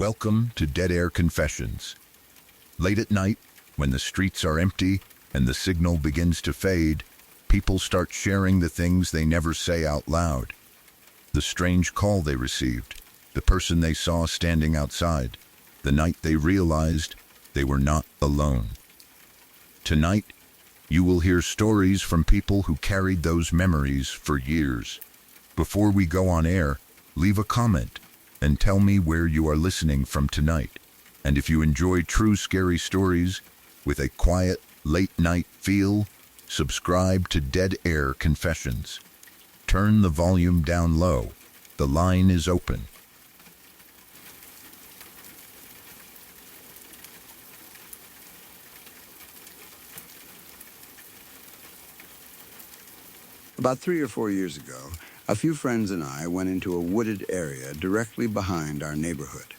Welcome to Dead Air Confessions. Late at night, when the streets are empty and the signal begins to fade, people start sharing the things they never say out loud. The strange call they received, the person they saw standing outside, the night they realized they were not alone. Tonight, you will hear stories from people who carried those memories for years. Before we go on air, leave a comment and tell me where you are listening from tonight. And if you enjoy true scary stories with a quiet, late-night feel, subscribe to Dead Air Confessions. Turn the volume down low. The line is open. About 3 or 4 years ago, a few friends and I went into a wooded area directly behind our neighborhood.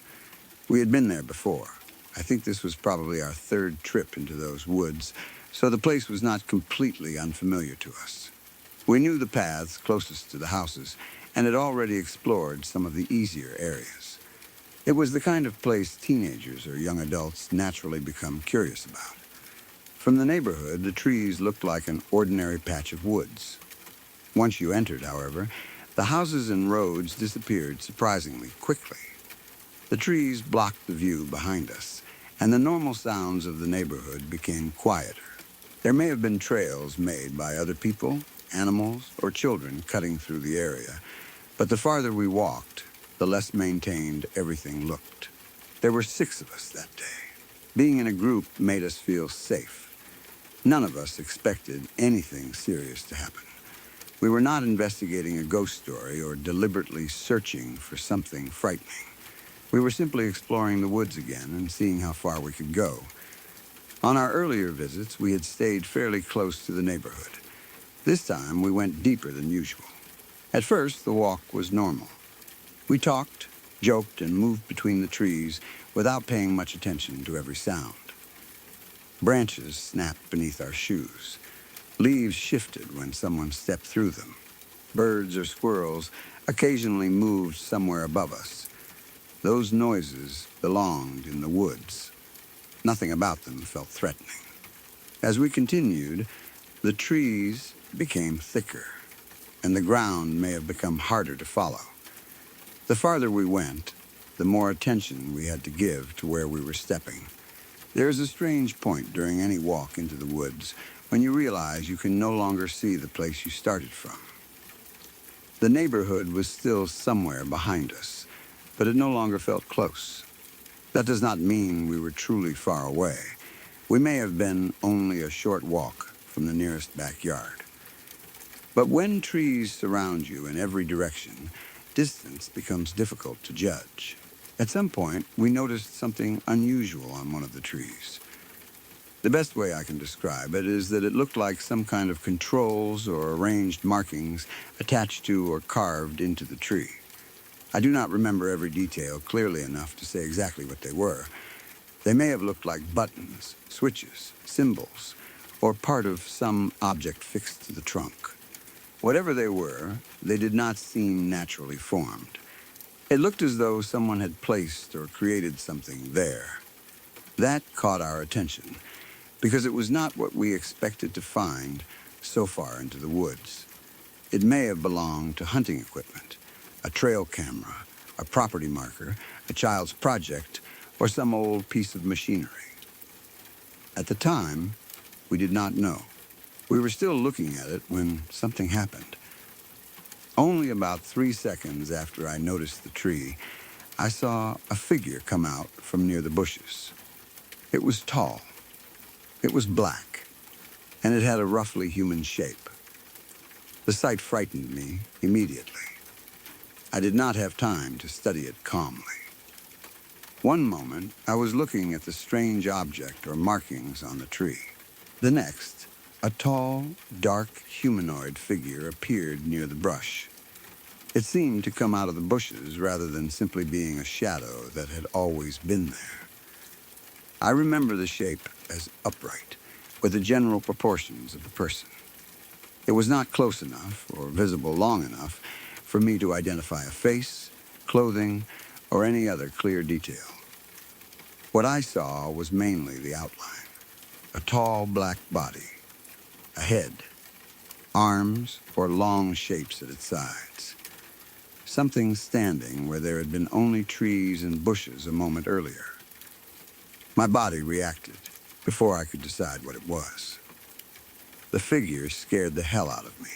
We had been there before. I think this was probably our third trip into those woods, so the place was not completely unfamiliar to us. We knew the paths closest to the houses and had already explored some of the easier areas. It was the kind of place teenagers or young adults naturally become curious about. From the neighborhood, the trees looked like an ordinary patch of woods. Once you entered, however, the houses and roads disappeared surprisingly quickly. The trees blocked the view behind us, and the normal sounds of the neighborhood became quieter. There may have been trails made by other people, animals, or children cutting through the area, but the farther we walked, the less maintained everything looked. There were 6 of us that day. Being in a group made us feel safe. None of us expected anything serious to happen. We were not investigating a ghost story or deliberately searching for something frightening. We were simply exploring the woods again and seeing how far we could go. On our earlier visits, we had stayed fairly close to the neighborhood. This time, we went deeper than usual. At first, the walk was normal. We talked, joked, and moved between the trees without paying much attention to every sound. Branches snapped beneath our shoes. Leaves shifted when someone stepped through them. Birds or squirrels occasionally moved somewhere above us. Those noises belonged in the woods. Nothing about them felt threatening. As we continued, the trees became thicker, and the ground may have become harder to follow. The farther we went, the more attention we had to give to where we were stepping. There is a strange point during any walk into the woods when you realize you can no longer see the place you started from. The neighborhood was still somewhere behind us, but it no longer felt close. That does not mean we were truly far away. We may have been only a short walk from the nearest backyard. But when trees surround you in every direction, distance becomes difficult to judge. At some point, we noticed something unusual on one of the trees. The best way I can describe it is that it looked like some kind of controls or arranged markings attached to or carved into the tree. I do not remember every detail clearly enough to say exactly what they were. They may have looked like buttons, switches, symbols, or part of some object fixed to the trunk. Whatever they were, they did not seem naturally formed. It looked as though someone had placed or created something there. That caught our attention, because it was not what we expected to find so far into the woods. It may have belonged to hunting equipment, a trail camera, a property marker, a child's project, or some old piece of machinery. At the time, we did not know. We were still looking at it when something happened. Only about 3 seconds after I noticed the tree, I saw a figure come out from near the bushes. It was tall. It was black, and it had a roughly human shape. The sight frightened me immediately. I did not have time to study it calmly. One moment, I was looking at the strange object or markings on the tree. The next, a tall, dark humanoid figure appeared near the brush. It seemed to come out of the bushes rather than simply being a shadow that had always been there. I remember the shape as upright, with the general proportions of a person. It was not close enough or visible long enough for me to identify a face, clothing, or any other clear detail. What I saw was mainly the outline: a tall black body, a head, arms or long shapes at its sides. Something standing where there had been only trees and bushes a moment earlier. My body reacted before I could decide what it was. The figure scared the hell out of me.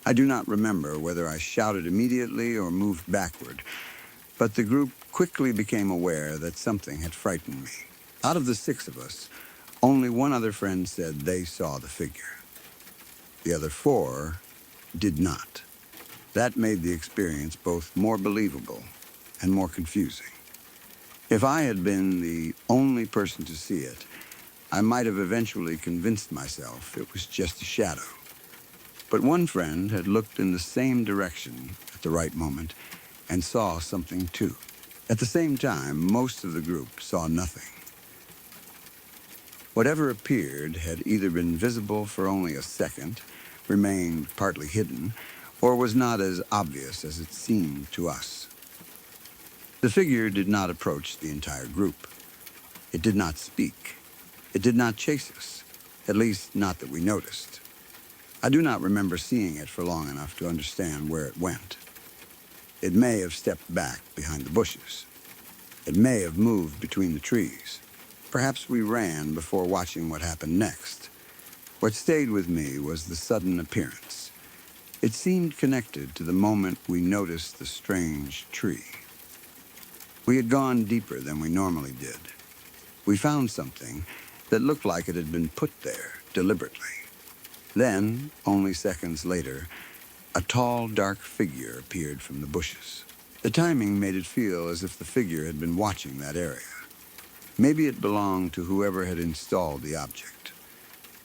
I do not remember whether I shouted immediately or moved backward, but the group quickly became aware that something had frightened me. Out of the 6 of us, only one other friend said they saw the figure. The other 4 did not. That made the experience both more believable and more confusing. If I had been the only person to see it, I might have eventually convinced myself it was just a shadow. But one friend had looked in the same direction at the right moment and saw something too. At the same time, most of the group saw nothing. Whatever appeared had either been visible for only a second, remained partly hidden, or was not as obvious as it seemed to us. The figure did not approach the entire group. It did not speak. It did not chase us, at least not that we noticed. I do not remember seeing it for long enough to understand where it went. It may have stepped back behind the bushes. It may have moved between the trees. Perhaps we ran before watching what happened next. What stayed with me was the sudden appearance. It seemed connected to the moment we noticed the strange tree. We had gone deeper than we normally did. We found something that looked like it had been put there deliberately. Then, only seconds later, a tall, dark figure appeared from the bushes. The timing made it feel as if the figure had been watching that area. Maybe it belonged to whoever had installed the object.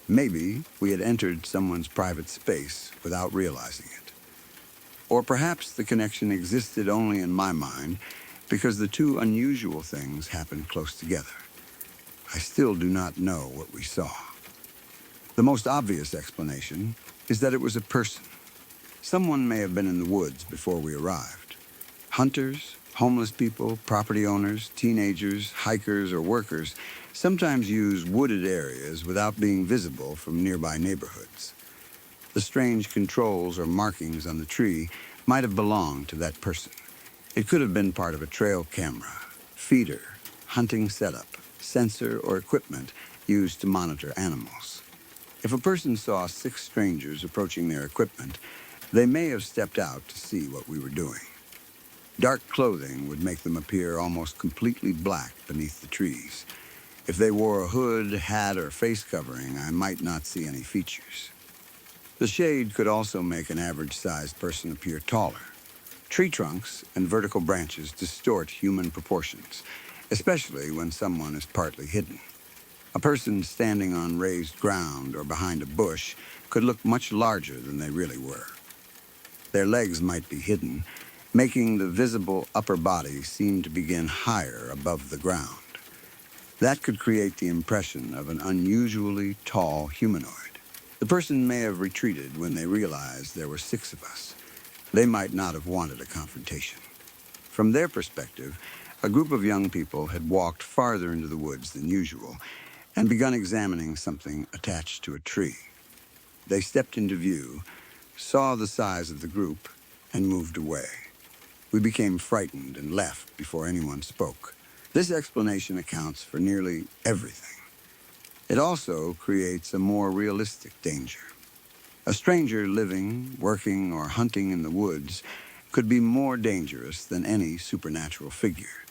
Maybe we had entered someone's private space without realizing it. Or perhaps the connection existed only in my mind because the two unusual things happened close together. I still do not know what we saw. The most obvious explanation is that it was a person. Someone may have been in the woods before we arrived. Hunters, homeless people, property owners, teenagers, hikers, or workers sometimes use wooded areas without being visible from nearby neighborhoods. The strange controls or markings on the tree might have belonged to that person. It could have been part of a trail camera, feeder, hunting setup, sensor, or equipment used to monitor animals. If a person saw 6 strangers approaching their equipment, they may have stepped out to see what we were doing. Dark clothing would make them appear almost completely black beneath the trees. If they wore a hood, hat, or face covering, I might not see any features. The shade could also make an average-sized person appear taller. Tree trunks and vertical branches distort human proportions, especially when someone is partly hidden. A person standing on raised ground or behind a bush could look much larger than they really were. Their legs might be hidden, making the visible upper body seem to begin higher above the ground. That could create the impression of an unusually tall humanoid. The person may have retreated when they realized there were 6 of us. They might not have wanted a confrontation. From their perspective, a group of young people had walked farther into the woods than usual and begun examining something attached to a tree. They stepped into view, saw the size of the group, and moved away. We became frightened and left before anyone spoke. This explanation accounts for nearly everything. It also creates a more realistic danger. A stranger living, working, or hunting in the woods could be more dangerous than any supernatural figure.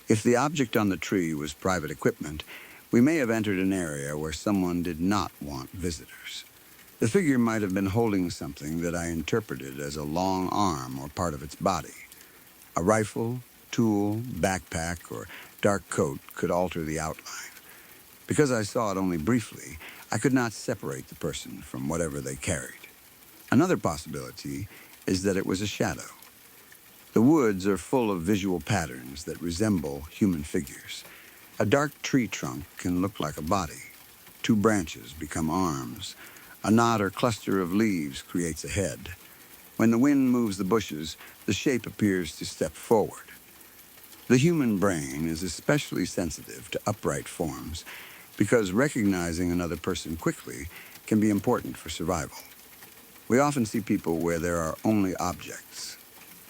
If the object on the tree was private equipment, we may have entered an area where someone did not want visitors. The figure might have been holding something that I interpreted as a long arm or part of its body. A rifle, tool, backpack, or dark coat could alter the outline. Because I saw it only briefly, I could not separate the person from whatever they carried. Another possibility is that it was a shadow. The woods are full of visual patterns that resemble human figures. A dark tree trunk can look like a body. 2 branches become arms. A knot or cluster of leaves creates a head. When the wind moves the bushes, the shape appears to step forward. The human brain is especially sensitive to upright forms because recognizing another person quickly can be important for survival. We often see people where there are only objects.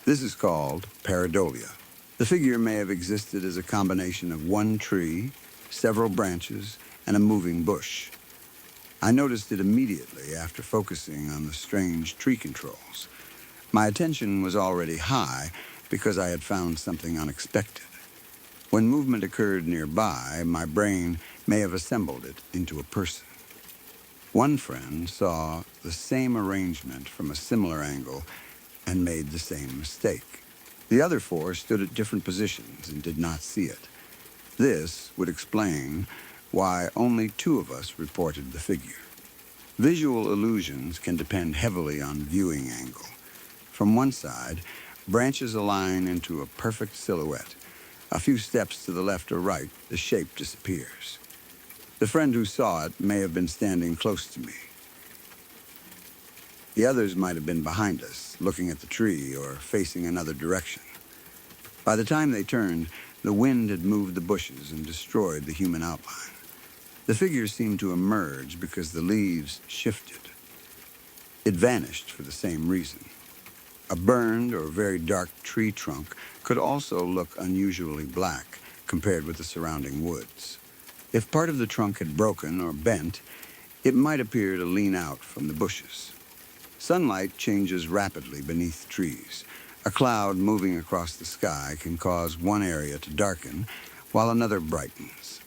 This is called pareidolia. The figure may have existed as a combination of one tree, several branches, and a moving bush. I noticed it immediately after focusing on the strange tree controls. My attention was already high because I had found something unexpected. When movement occurred nearby, my brain may have assembled it into a person. One friend saw the same arrangement from a similar angle and made the same mistake. The other four stood at different positions and did not see it. This would explain why only two of us reported the figure. Visual illusions can depend heavily on viewing angle. From one side, branches align into a perfect silhouette. A few steps to the left or right, the shape disappears. The friend who saw it may have been standing close to me. The others might have been behind us, looking at the tree or facing another direction. By the time they turned, the wind had moved the bushes and destroyed the human outline. The figure seemed to emerge because the leaves shifted. It vanished for the same reason. A burned or very dark tree trunk could also look unusually black compared with the surrounding woods. If part of the trunk had broken or bent, it might appear to lean out from the bushes. Sunlight changes rapidly beneath trees. A cloud moving across the sky can cause one area to darken while another brightens.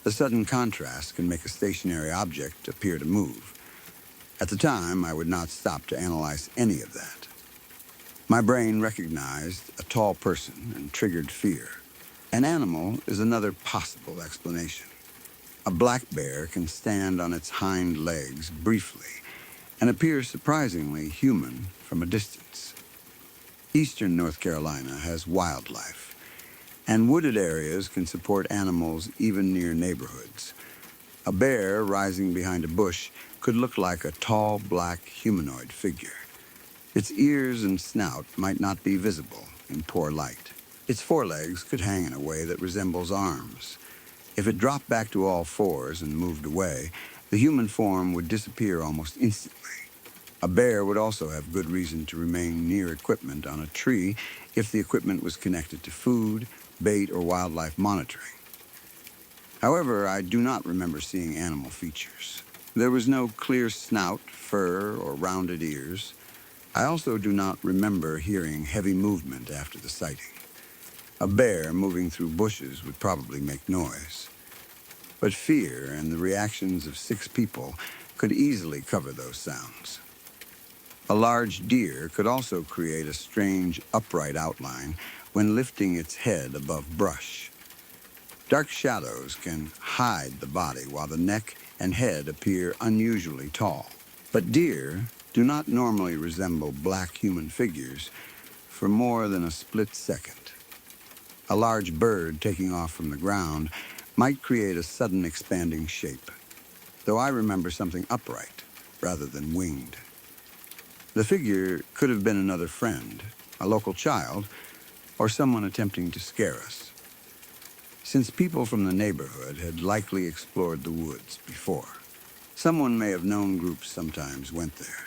The sudden contrast can make a stationary object appear to move. At the time, I would not stop to analyze any of that. My brain recognized a tall person and triggered fear. An animal is another possible explanation. A black bear can stand on its hind legs briefly and appear surprisingly human from a distance. Eastern North Carolina has wildlife, and wooded areas can support animals even near neighborhoods. A bear rising behind a bush could look like a tall black humanoid figure. Its ears and snout might not be visible in poor light. Its forelegs could hang in a way that resembles arms. If it dropped back to all fours and moved away, the human form would disappear almost instantly. A bear would also have good reason to remain near equipment on a tree if the equipment was connected to food, bait, or wildlife monitoring. However, I do not remember seeing animal features. There was no clear snout, fur, or rounded ears. I also do not remember hearing heavy movement after the sighting. A bear moving through bushes would probably make noise. But fear and the reactions of 6 people could easily cover those sounds. A large deer could also create a strange upright outline when lifting its head above brush. Dark shadows can hide the body while the neck and head appear unusually tall. But deer do not normally resemble black human figures for more than a split second. A large bird taking off from the ground might create a sudden expanding shape, though I remember something upright rather than winged. The figure could have been another friend, a local child, or someone attempting to scare us. Since people from the neighborhood had likely explored the woods before, someone may have known groups sometimes went there.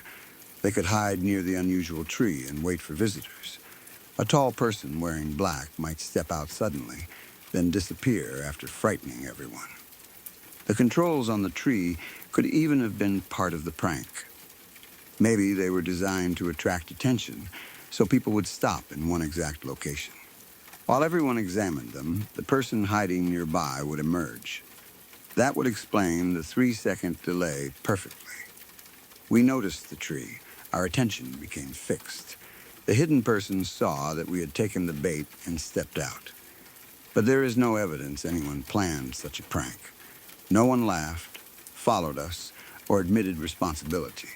They could hide near the unusual tree and wait for visitors. A tall person wearing black might step out suddenly, then disappear after frightening everyone. The controls on the tree could even have been part of the prank. Maybe they were designed to attract attention, so people would stop in one exact location. While everyone examined them, the person hiding nearby would emerge. That would explain the 3-second delay perfectly. We noticed the tree. Our attention became fixed. The hidden person saw that we had taken the bait and stepped out. But there is no evidence anyone planned such a prank. No one laughed, followed us, or admitted responsibility.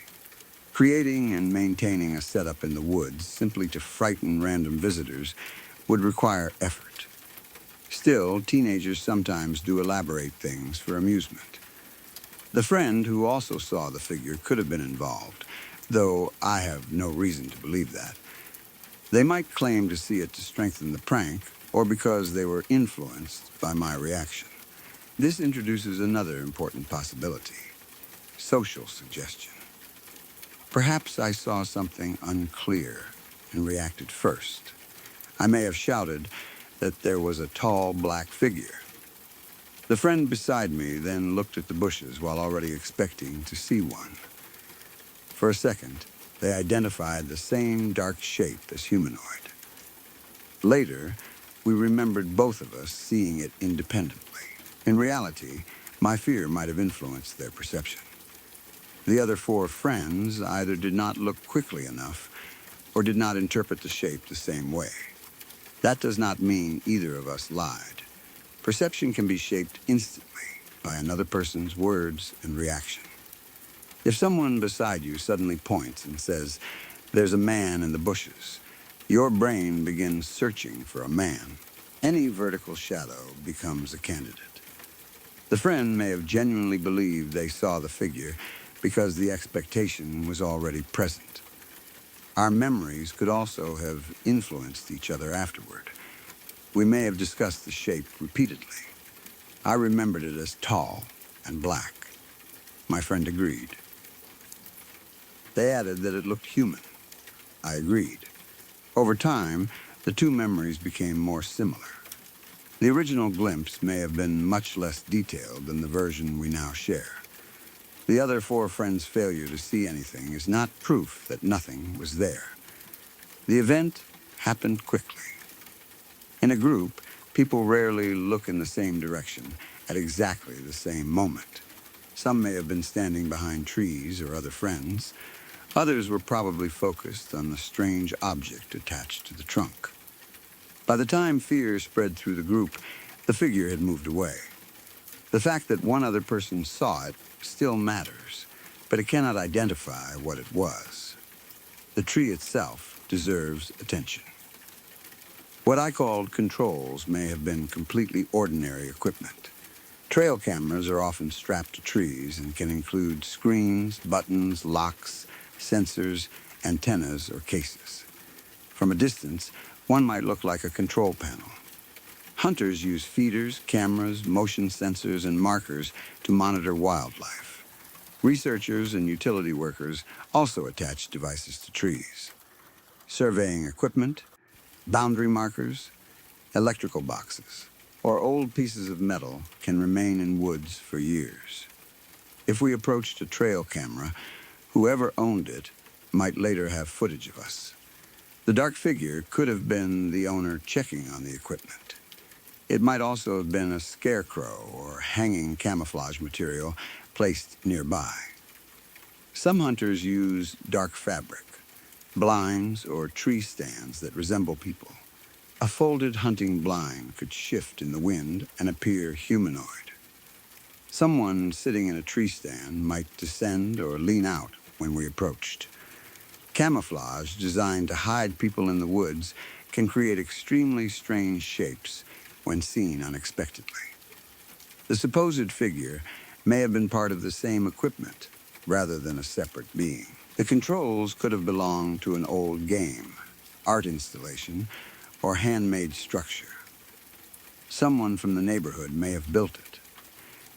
Creating and maintaining a setup in the woods simply to frighten random visitors would require effort. Still, teenagers sometimes do elaborate things for amusement. The friend who also saw the figure could have been involved, though I have no reason to believe that. They might claim to see it to strengthen the prank or because they were influenced by my reaction. This introduces another important possibility: social suggestion. Perhaps I saw something unclear and reacted first. I may have shouted that there was a tall black figure. The friend beside me then looked at the bushes while already expecting to see one. For a second, they identified the same dark shape as humanoid. Later, we remembered both of us seeing it independently. In reality, my fear might have influenced their perception. The other four friends either did not look quickly enough or did not interpret the shape the same way. That does not mean either of us lied. Perception can be shaped instantly by another person's words and reaction. If someone beside you suddenly points and says, "There's a man in the bushes," your brain begins searching for a man. Any vertical shadow becomes a candidate. The friend may have genuinely believed they saw the figure because the expectation was already present. Our memories could also have influenced each other afterward. We may have discussed the shape repeatedly. I remembered it as tall and black. My friend agreed. They added that it looked human. I agreed. Over time, the two memories became more similar. The original glimpse may have been much less detailed than the version we now share. The other four friends' failure to see anything is not proof that nothing was there. The event happened quickly. In a group, people rarely look in the same direction at exactly the same moment. Some may have been standing behind trees or other friends. Others were probably focused on the strange object attached to the trunk. By the time fear spread through the group, the figure had moved away. The fact that one other person saw it still matters, but it cannot identify what it was. The tree itself deserves attention. What I called controls may have been completely ordinary equipment. Trail cameras are often strapped to trees and can include screens, buttons, locks, sensors, antennas, or cases. From a distance, one might look like a control panel. Hunters use feeders, cameras, motion sensors, and markers to monitor wildlife. Researchers and utility workers also attach devices to trees. Surveying equipment, boundary markers, electrical boxes, or old pieces of metal can remain in woods for years. If we approached a trail camera, whoever owned it might later have footage of us. The dark figure could have been the owner checking on the equipment. It might also have been a scarecrow or hanging camouflage material placed nearby. Some hunters use dark fabric, blinds, or tree stands that resemble people. A folded hunting blind could shift in the wind and appear humanoid. Someone sitting in a tree stand might descend or lean out when we approached. Camouflage designed to hide people in the woods can create extremely strange shapes when seen unexpectedly. The supposed figure may have been part of the same equipment rather than a separate being. The controls could have belonged to an old game, art installation, or handmade structure. Someone from the neighborhood may have built it.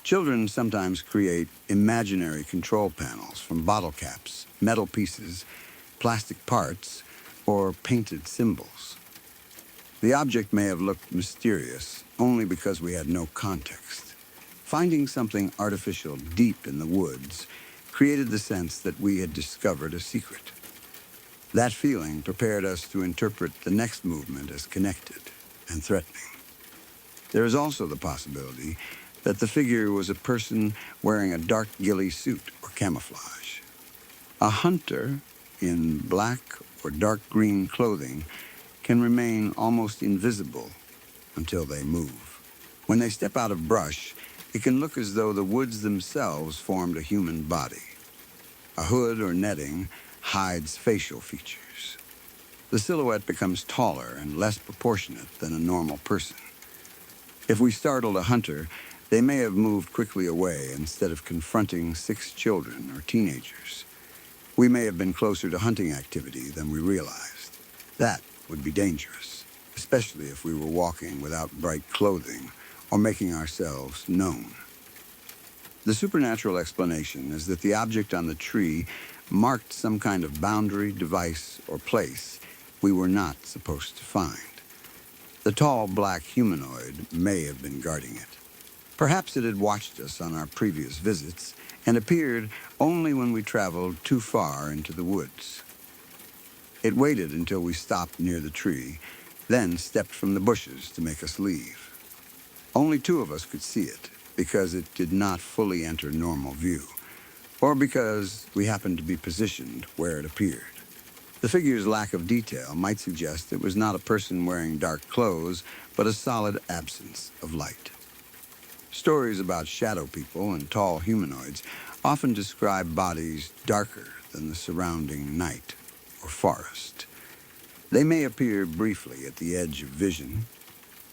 Children sometimes create imaginary control panels from bottle caps, metal pieces, plastic parts, or painted symbols. The object may have looked mysterious only because we had no context. Finding something artificial deep in the woods created the sense that we had discovered a secret. That feeling prepared us to interpret the next movement as connected and threatening. There is also the possibility that the figure was a person wearing a dark ghillie suit or camouflage. A hunter in black or dark green clothing can remain almost invisible until they move. When they step out of brush, it can look as though the woods themselves formed a human body. A hood or netting hides facial features. The silhouette becomes taller and less proportionate than a normal person. If we startled a hunter, they may have moved quickly away instead of confronting 6 children or teenagers. We may have been closer to hunting activity than we realized. That would be dangerous. especially if we were walking without bright clothing or making ourselves known. The supernatural explanation is that the object on the tree marked some kind of boundary, device, or place we were not supposed to find. The tall black humanoid may have been guarding it. Perhaps it had watched us on our previous visits and appeared only when we traveled too far into the woods. It waited until we stopped near the tree, then stepped from the bushes to make us leave. Only two of us could see it, because it did not fully enter normal view, or because we happened to be positioned where it appeared. The figure's lack of detail might suggest it was not a person wearing dark clothes, but a solid absence of light. Stories about shadow people and tall humanoids often describe bodies darker than the surrounding night or forest. They may appear briefly at the edge of vision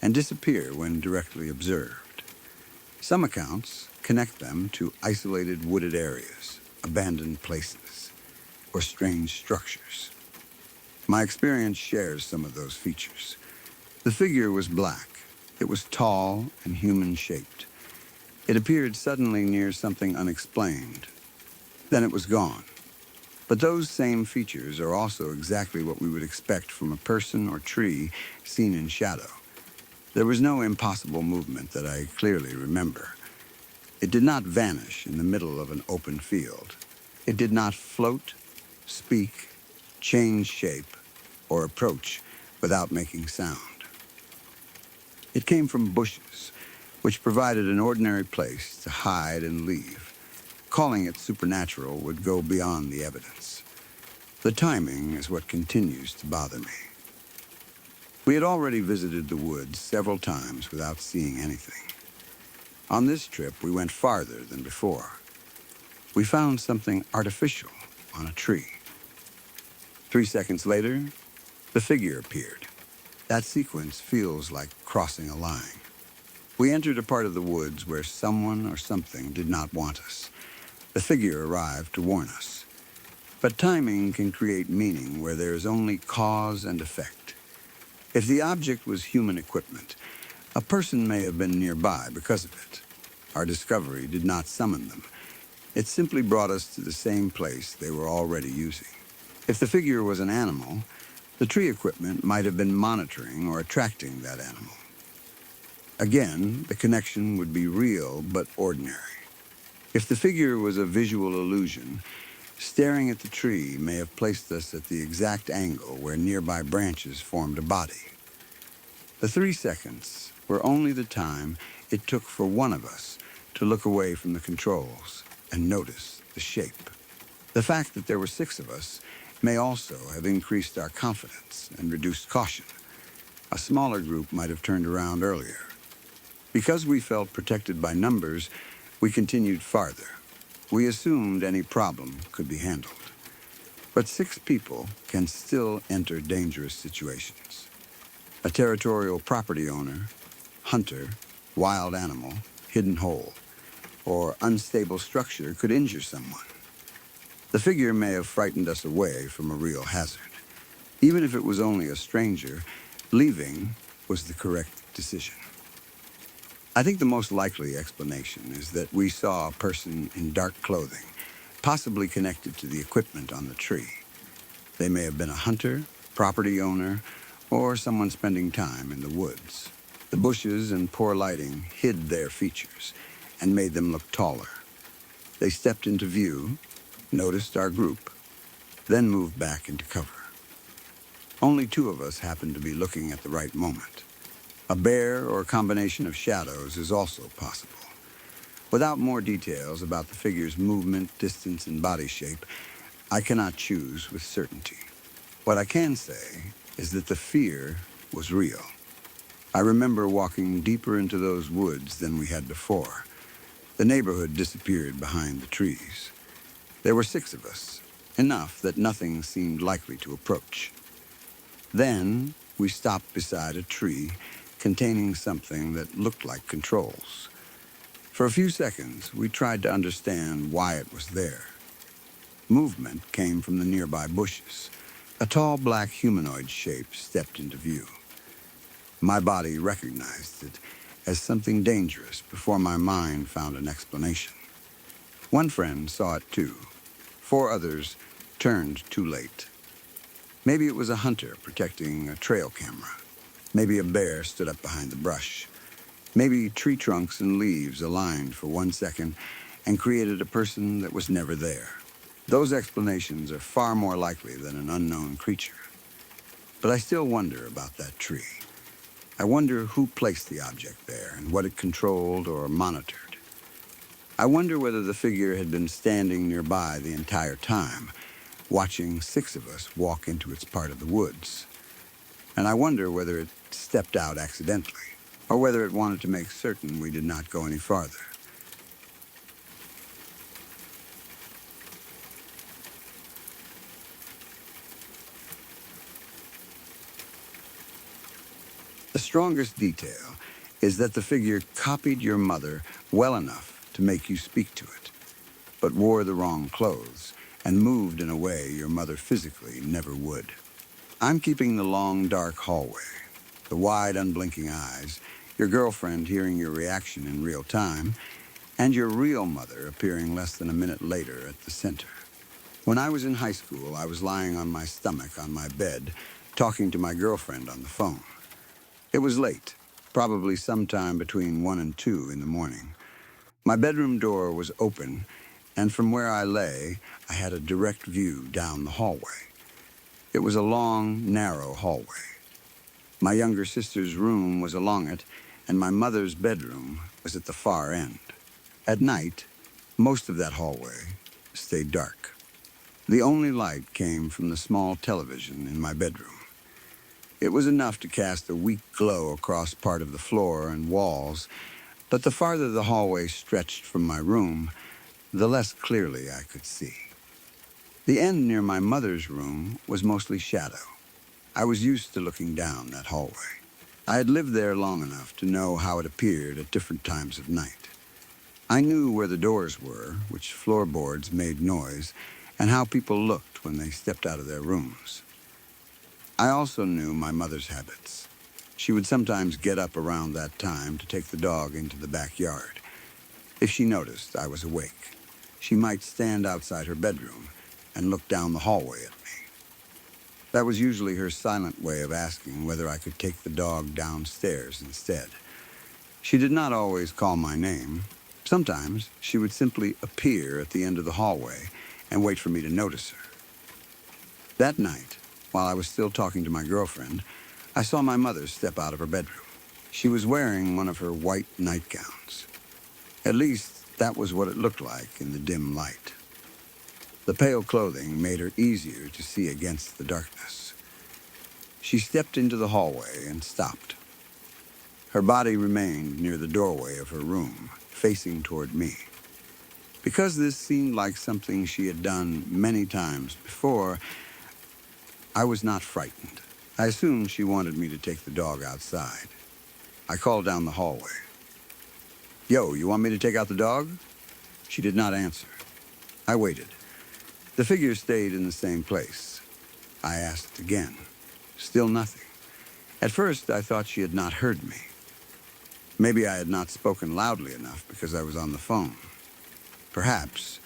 and disappear when directly observed. Some accounts connect them to isolated wooded areas, abandoned places, or strange structures. My experience shares some of those features. The figure was black. It was tall and human-shaped. It appeared suddenly near something unexplained. Then it was gone. But those same features are also exactly what we would expect from a person or tree seen in shadow. There was no impossible movement that I clearly remember. It did not vanish in the middle of an open field. It did not float, speak, change shape, or approach without making sound. It came from bushes, which provided an ordinary place to hide and leave. Calling it supernatural would go beyond the evidence. The timing is what continues to bother me. We had already visited the woods several times without seeing anything. On this trip, we went farther than before. We found something artificial on a tree. 3 seconds later, the figure appeared. That sequence feels like crossing a line. We entered a part of the woods where someone or something did not want us. The figure arrived to warn us. But timing can create meaning where there is only cause and effect. If the object was human equipment, a person may have been nearby because of it. Our discovery did not summon them. It simply brought us to the same place they were already using. If the figure was an animal, the tree equipment might have been monitoring or attracting that animal. Again, the connection would be real but ordinary. If the figure was a visual illusion, staring at the tree may have placed us at the exact angle where nearby branches formed a body. The 3 seconds were only the time it took for one of us to look away from the controls and notice the shape. The fact that there were 6 of us may also have increased our confidence and reduced caution. A smaller group might have turned around earlier. Because we felt protected by numbers, we continued farther. We assumed any problem could be handled. But 6 people can still enter dangerous situations. A territorial property owner, hunter, wild animal, hidden hole, or unstable structure could injure someone. The figure may have frightened us away from a real hazard. Even if it was only a stranger, leaving was the correct decision. I think the most likely explanation is that we saw a person in dark clothing, possibly connected to the equipment on the tree. They may have been a hunter, property owner, or someone spending time in the woods. The bushes and poor lighting hid their features and made them look taller. They stepped into view, noticed our group, then moved back into cover. Only 2 of us happened to be looking at the right moment. A bear or a combination of shadows is also possible. Without more details about the figure's movement, distance, and body shape, I cannot choose with certainty. What I can say is that the fear was real. I remember walking deeper into those woods than we had before. The neighborhood disappeared behind the trees. There were 6 of us, enough that nothing seemed likely to approach. Then we stopped beside a tree containing something that looked like controls. For a few seconds, we tried to understand why it was there. Movement came from the nearby bushes. A tall black humanoid shape stepped into view. My body recognized it as something dangerous before my mind found an explanation. One friend saw it too. 4 others turned too late. Maybe it was a hunter protecting a trail camera. Maybe a bear stood up behind the brush. Maybe tree trunks and leaves aligned for 1 second and created a person that was never there. Those explanations are far more likely than an unknown creature. But I still wonder about that tree. I wonder who placed the object there and what it controlled or monitored. I wonder whether the figure had been standing nearby the entire time, watching 6 of us walk into its part of the woods. And I wonder whether it stepped out accidentally, or whether it wanted to make certain we did not go any farther. The strongest detail is that the figure copied your mother well enough to make you speak to it, but wore the wrong clothes and moved in a way your mother physically never would. I'm keeping the long, dark hallway, the wide, unblinking eyes, your girlfriend hearing your reaction in real time, and your real mother appearing less than a minute later at the center. When I was in high school, I was lying on my stomach on my bed, talking to my girlfriend on the phone. It was late, probably sometime between 1 and 2 in the morning. My bedroom door was open, and from where I lay, I had a direct view down the hallway. It was a long, narrow hallway. My younger sister's room was along it, and my mother's bedroom was at the far end. At night, most of that hallway stayed dark. The only light came from the small television in my bedroom. It was enough to cast a weak glow across part of the floor and walls, but the farther the hallway stretched from my room, the less clearly I could see. The end near my mother's room was mostly shadow. I was used to looking down that hallway. I had lived there long enough to know how it appeared at different times of night. I knew where the doors were, which floorboards made noise, and how people looked when they stepped out of their rooms. I also knew my mother's habits. She would sometimes get up around that time to take the dog into the backyard. If she noticed I was awake, she might stand outside her bedroom and look down the hallway at me. That was usually her silent way of asking whether I could take the dog downstairs instead. She did not always call my name. Sometimes she would simply appear at the end of the hallway and wait for me to notice her. That night, while I was still talking to my girlfriend, I saw my mother step out of her bedroom. She was wearing one of her white nightgowns. At least, that was what it looked like in the dim light. The pale clothing made her easier to see against the darkness. She stepped into the hallway and stopped. Her body remained near the doorway of her room, facing toward me. Because this seemed like something she had done many times before, I was not frightened. I assumed she wanted me to take the dog outside. I called down the hallway. "Yo, you want me to take out the dog?" She did not answer. I waited. The figure stayed in the same place. I asked again. Still nothing. At first, I thought she had not heard me. Maybe I had not spoken loudly enough because I was on the phone. Perhaps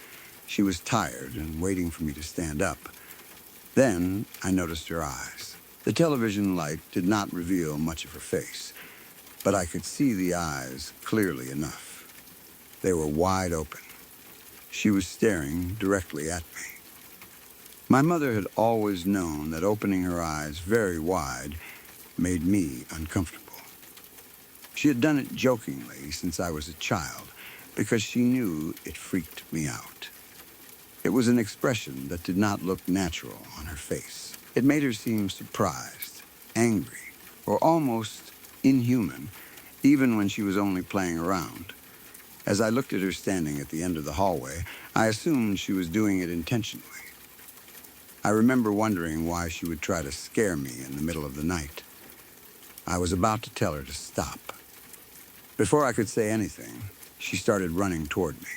she was tired and waiting for me to stand up. Then I noticed her eyes. The television light did not reveal much of her face, but I could see the eyes clearly enough. They were wide open. She was staring directly at me. My mother had always known that opening her eyes very wide made me uncomfortable. She had done it jokingly since I was a child because she knew it freaked me out. It was an expression that did not look natural on her face. It made her seem surprised, angry, or almost inhuman, even when she was only playing around. As I looked at her standing at the end of the hallway, I assumed she was doing it intentionally. I remember wondering why she would try to scare me in the middle of the night. I was about to tell her to stop. Before I could say anything, she started running toward me.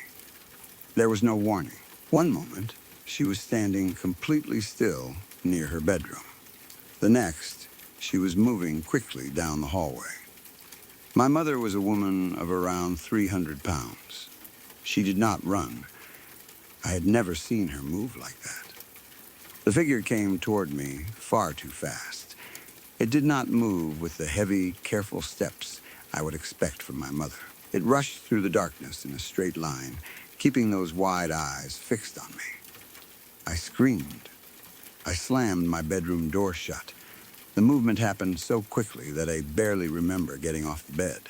There was no warning. One moment, she was standing completely still near her bedroom. The next, She was moving quickly down the hallway. My mother was a woman of around 300 pounds. She did not run. I had never seen her move like that. The figure came toward me far too fast. It did not move with the heavy, careful steps I would expect from my mother. It rushed through the darkness in a straight line, keeping those wide eyes fixed on me. I screamed. I slammed my bedroom door shut. The movement happened so quickly that I barely remember getting off the bed.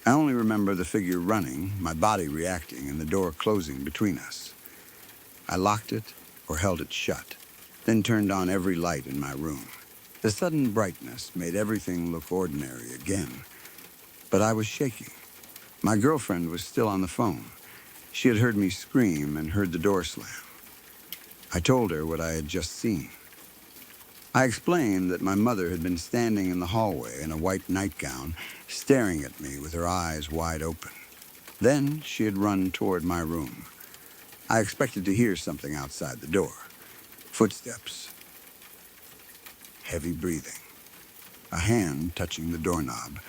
I only remember the figure running, my body reacting, and the door closing between us. I locked it or held it shut, then turned on every light in my room. The sudden brightness made everything look ordinary again, but I was shaking. My girlfriend was still on the phone. She had heard me scream and heard the door slam. I told her what I had just seen. I explained that my mother had been standing in the hallway in a white nightgown, staring at me with her eyes wide open. Then she had run toward my room. I expected to hear something outside the door. Footsteps. Heavy breathing. A hand touching the doorknob.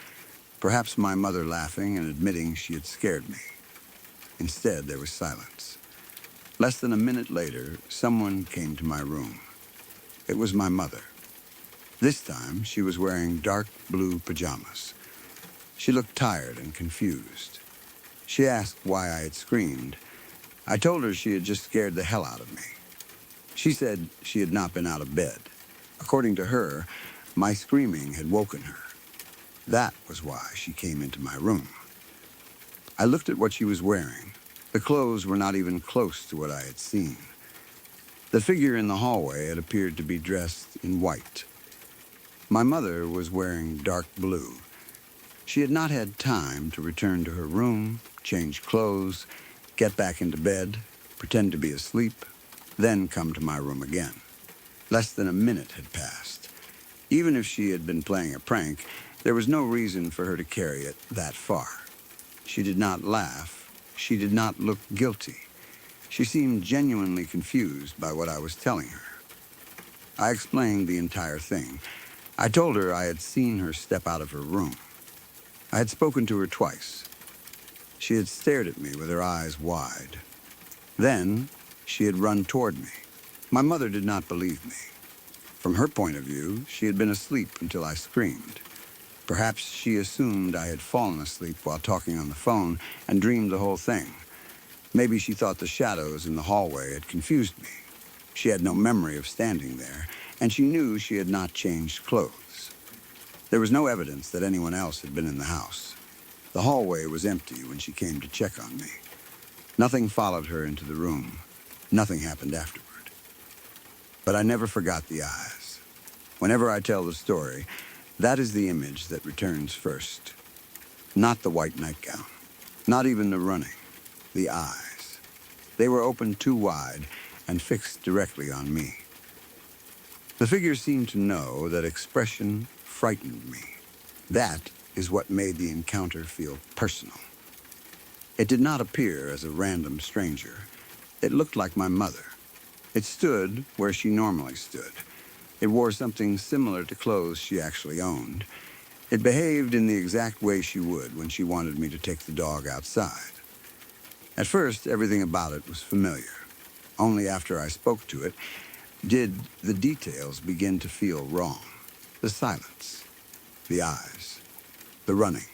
Perhaps my mother laughing and admitting she had scared me. Instead, there was silence. Less than a minute later, someone came to my room. It was my mother. This time, she was wearing dark blue pajamas. She looked tired and confused. She asked why I had screamed. I told her she had just scared the hell out of me. She said she had not been out of bed. According to her, my screaming had woken her. That was why she came into my room. I looked at what she was wearing. The clothes were not even close to what I had seen. The figure in the hallway had appeared to be dressed in white. My mother was wearing dark blue. She had not had time to return to her room, change clothes, get back into bed, pretend to be asleep, then come to my room again. Less than a minute had passed. Even if she had been playing a prank, there was no reason for her to carry it that far. She did not laugh. She did not look guilty. She seemed genuinely confused by what I was telling her. I explained the entire thing. I told her I had seen her step out of her room. I had spoken to her twice. She had stared at me with her eyes wide. Then, she had run toward me. My mother did not believe me. From her point of view, she had been asleep until I screamed. Perhaps she assumed I had fallen asleep while talking on the phone and dreamed the whole thing. Maybe she thought the shadows in the hallway had confused me. She had no memory of standing there, and she knew she had not changed clothes. There was no evidence that anyone else had been in the house. The hallway was empty when she came to check on me. Nothing followed her into the room. Nothing happened afterward. But I never forgot the eyes. Whenever I tell the story, that is the image that returns first. Not the white nightgown. Not even the running. The eyes. They were open too wide and fixed directly on me. The figure seemed to know that expression frightened me. That is what made the encounter feel personal. It did not appear as a random stranger. It looked like my mother. It stood where she normally stood. It wore something similar to clothes she actually owned. It behaved in the exact way she would when she wanted me to take the dog outside. At first, everything about it was familiar. Only after I spoke to it did the details begin to feel wrong. The silence, the eyes, the running.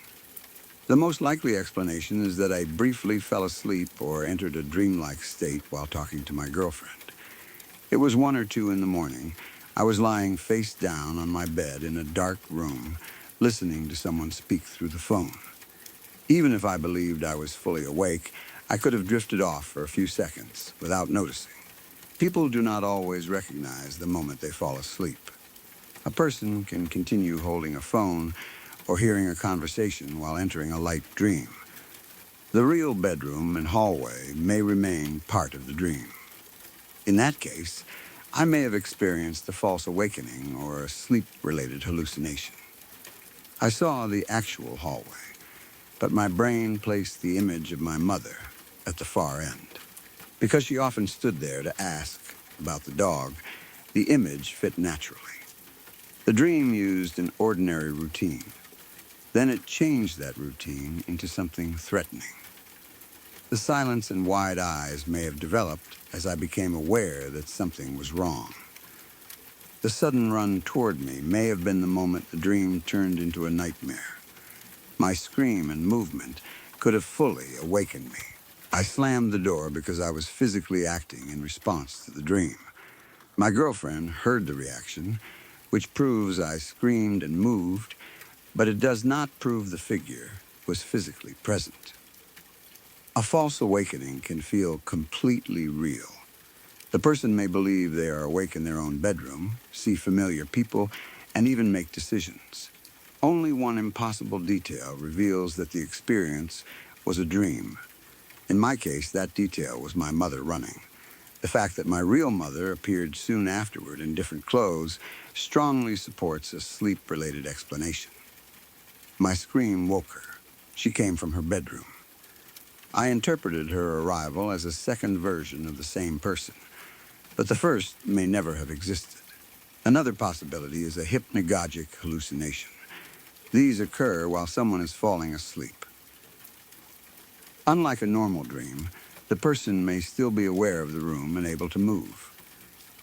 The most likely explanation is that I briefly fell asleep or entered a dreamlike state while talking to my girlfriend. It was 1 or 2 in the morning. I was lying face down on my bed in a dark room, listening to someone speak through the phone. Even if I believed I was fully awake, I could have drifted off for a few seconds without noticing. People do not always recognize the moment they fall asleep. A person can continue holding a phone or hearing a conversation while entering a light dream. The real bedroom and hallway may remain part of the dream. In that case, I may have experienced a false awakening or a sleep-related hallucination. I saw the actual hallway, but my brain placed the image of my mother at the far end. Because she often stood there to ask about the dog, the image fit naturally. The dream used an ordinary routine. Then it changed that routine into something threatening. The silence and wide eyes may have developed as I became aware that something was wrong. The sudden run toward me may have been the moment the dream turned into a nightmare. My scream and movement could have fully awakened me. I slammed the door because I was physically acting in response to the dream. My girlfriend heard the reaction, which proves I screamed and moved, but it does not prove the figure was physically present. A false awakening can feel completely real. The person may believe they are awake in their own bedroom, see familiar people, and even make decisions. Only one impossible detail reveals that the experience was a dream. In my case, that detail was my mother running. The fact that my real mother appeared soon afterward in different clothes strongly supports a sleep-related explanation. My scream woke her. She came from her bedroom. I interpreted her arrival as a second version of the same person, but the first may never have existed. Another possibility is a hypnagogic hallucination. These occur while someone is falling asleep. Unlike a normal dream, the person may still be aware of the room and able to move.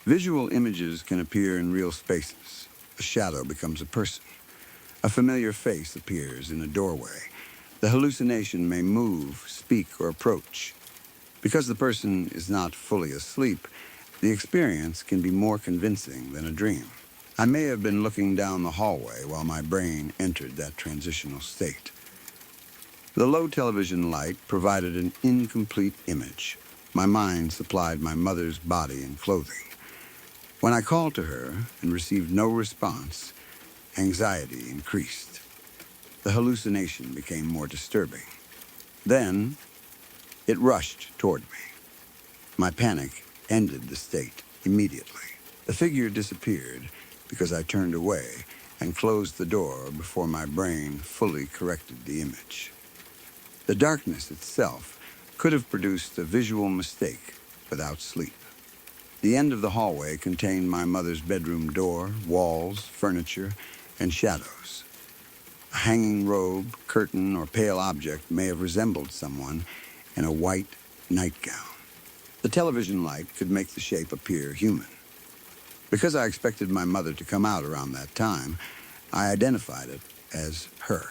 Visual images can appear in real spaces. A shadow becomes a person. A familiar face appears in a doorway. The hallucination may move, speak, or approach. Because the person is not fully asleep, the experience can be more convincing than a dream. I may have been looking down the hallway while my brain entered that transitional state. The low television light provided an incomplete image. My mind supplied my mother's body and clothing. When I called to her and received no response, anxiety increased. The hallucination became more disturbing. Then, it rushed toward me. My panic ended the state immediately. The figure disappeared because I turned away and closed the door before my brain fully corrected the image. The darkness itself could have produced a visual mistake without sleep. The end of the hallway contained my mother's bedroom door, walls, furniture, and shadows. A hanging robe, curtain, or pale object may have resembled someone in a white nightgown. The television light could make the shape appear human. Because I expected my mother to come out around that time, I identified it as her.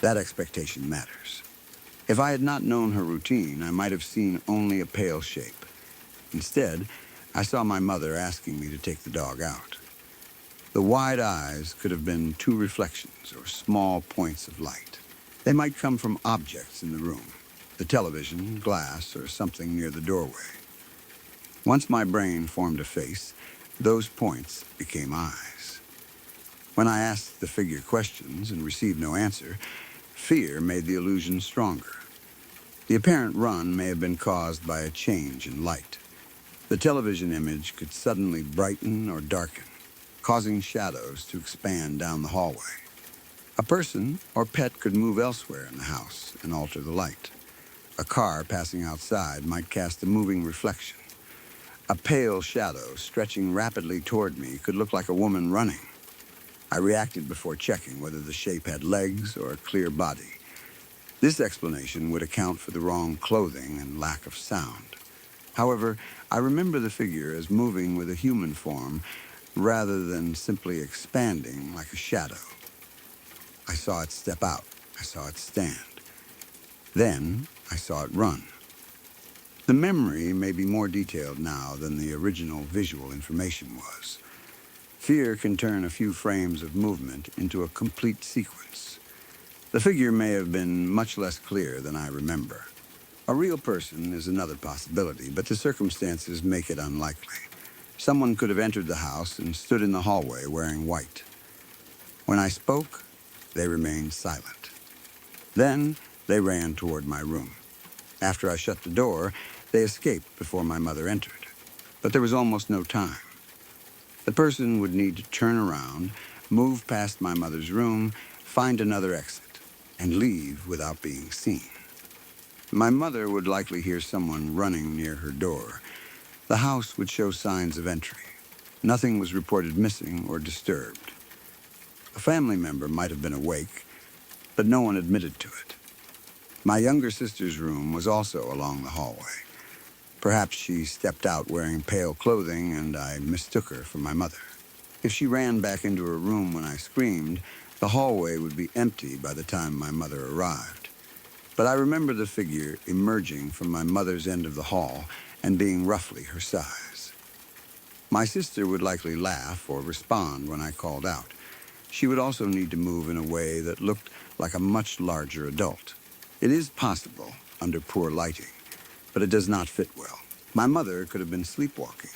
That expectation matters. If I had not known her routine, I might have seen only a pale shape. Instead, I saw my mother asking me to take the dog out. The wide eyes could have been two reflections or small points of light. They might come from objects in the room, the television, glass, or something near the doorway. Once my brain formed a face, those points became eyes. When I asked the figure questions and received no answer, fear made the illusion stronger. The apparent run may have been caused by a change in light. The television image could suddenly brighten or darken, causing shadows to expand down the hallway. A person or pet could move elsewhere in the house and alter the light. A car passing outside might cast a moving reflection. A pale shadow stretching rapidly toward me could look like a woman running. I reacted before checking whether the shape had legs or a clear body. This explanation would account for the wrong clothing and lack of sound. However, I remember the figure as moving with a human form rather than simply expanding like a shadow. I saw it step out. I saw it stand. Then I saw it run. The memory may be more detailed now than the original visual information was. Fear can turn a few frames of movement into a complete sequence. The figure may have been much less clear than I remember. A real person is another possibility, but the circumstances make it unlikely. Someone could have entered the house and stood in the hallway wearing white. When I spoke, they remained silent. Then they ran toward my room. After I shut the door, they escaped before my mother entered. But there was almost no time. The person would need to turn around, move past my mother's room, find another exit, and leave without being seen. My mother would likely hear someone running near her door. The house would show signs of entry. Nothing was reported missing or disturbed. A family member might have been awake, but no one admitted to it. My younger sister's room was also along the hallway. Perhaps she stepped out wearing pale clothing and I mistook her for my mother. If she ran back into her room when I screamed, the hallway would be empty by the time my mother arrived. But I remember the figure emerging from my mother's end of the hall and being roughly her size. My sister would likely laugh or respond when I called out. She would also need to move in a way that looked like a much larger adult. It is possible under poor lighting, but it does not fit well. My mother could have been sleepwalking.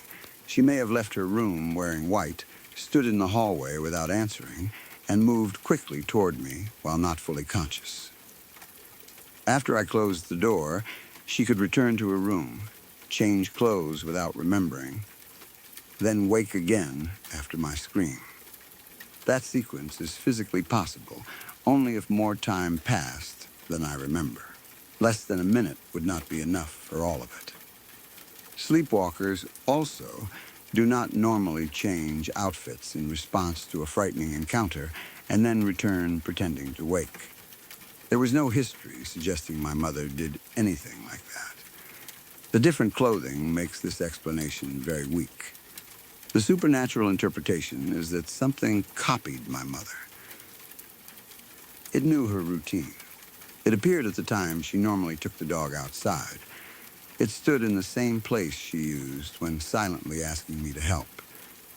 She may have left her room wearing white, stood in the hallway without answering, and moved quickly toward me while not fully conscious. After I closed the door, she could return to her room, change clothes without remembering, then wake again after my scream. That sequence is physically possible only if more time passed than I remember. Less than a minute would not be enough for all of it. Sleepwalkers also do not normally change outfits in response to a frightening encounter and then return pretending to wake. There was no history suggesting my mother did anything like that. The different clothing makes this explanation very weak. The supernatural interpretation is that something copied my mother. It knew her routine. It appeared at the time she normally took the dog outside. It stood in the same place she used when silently asking me to help.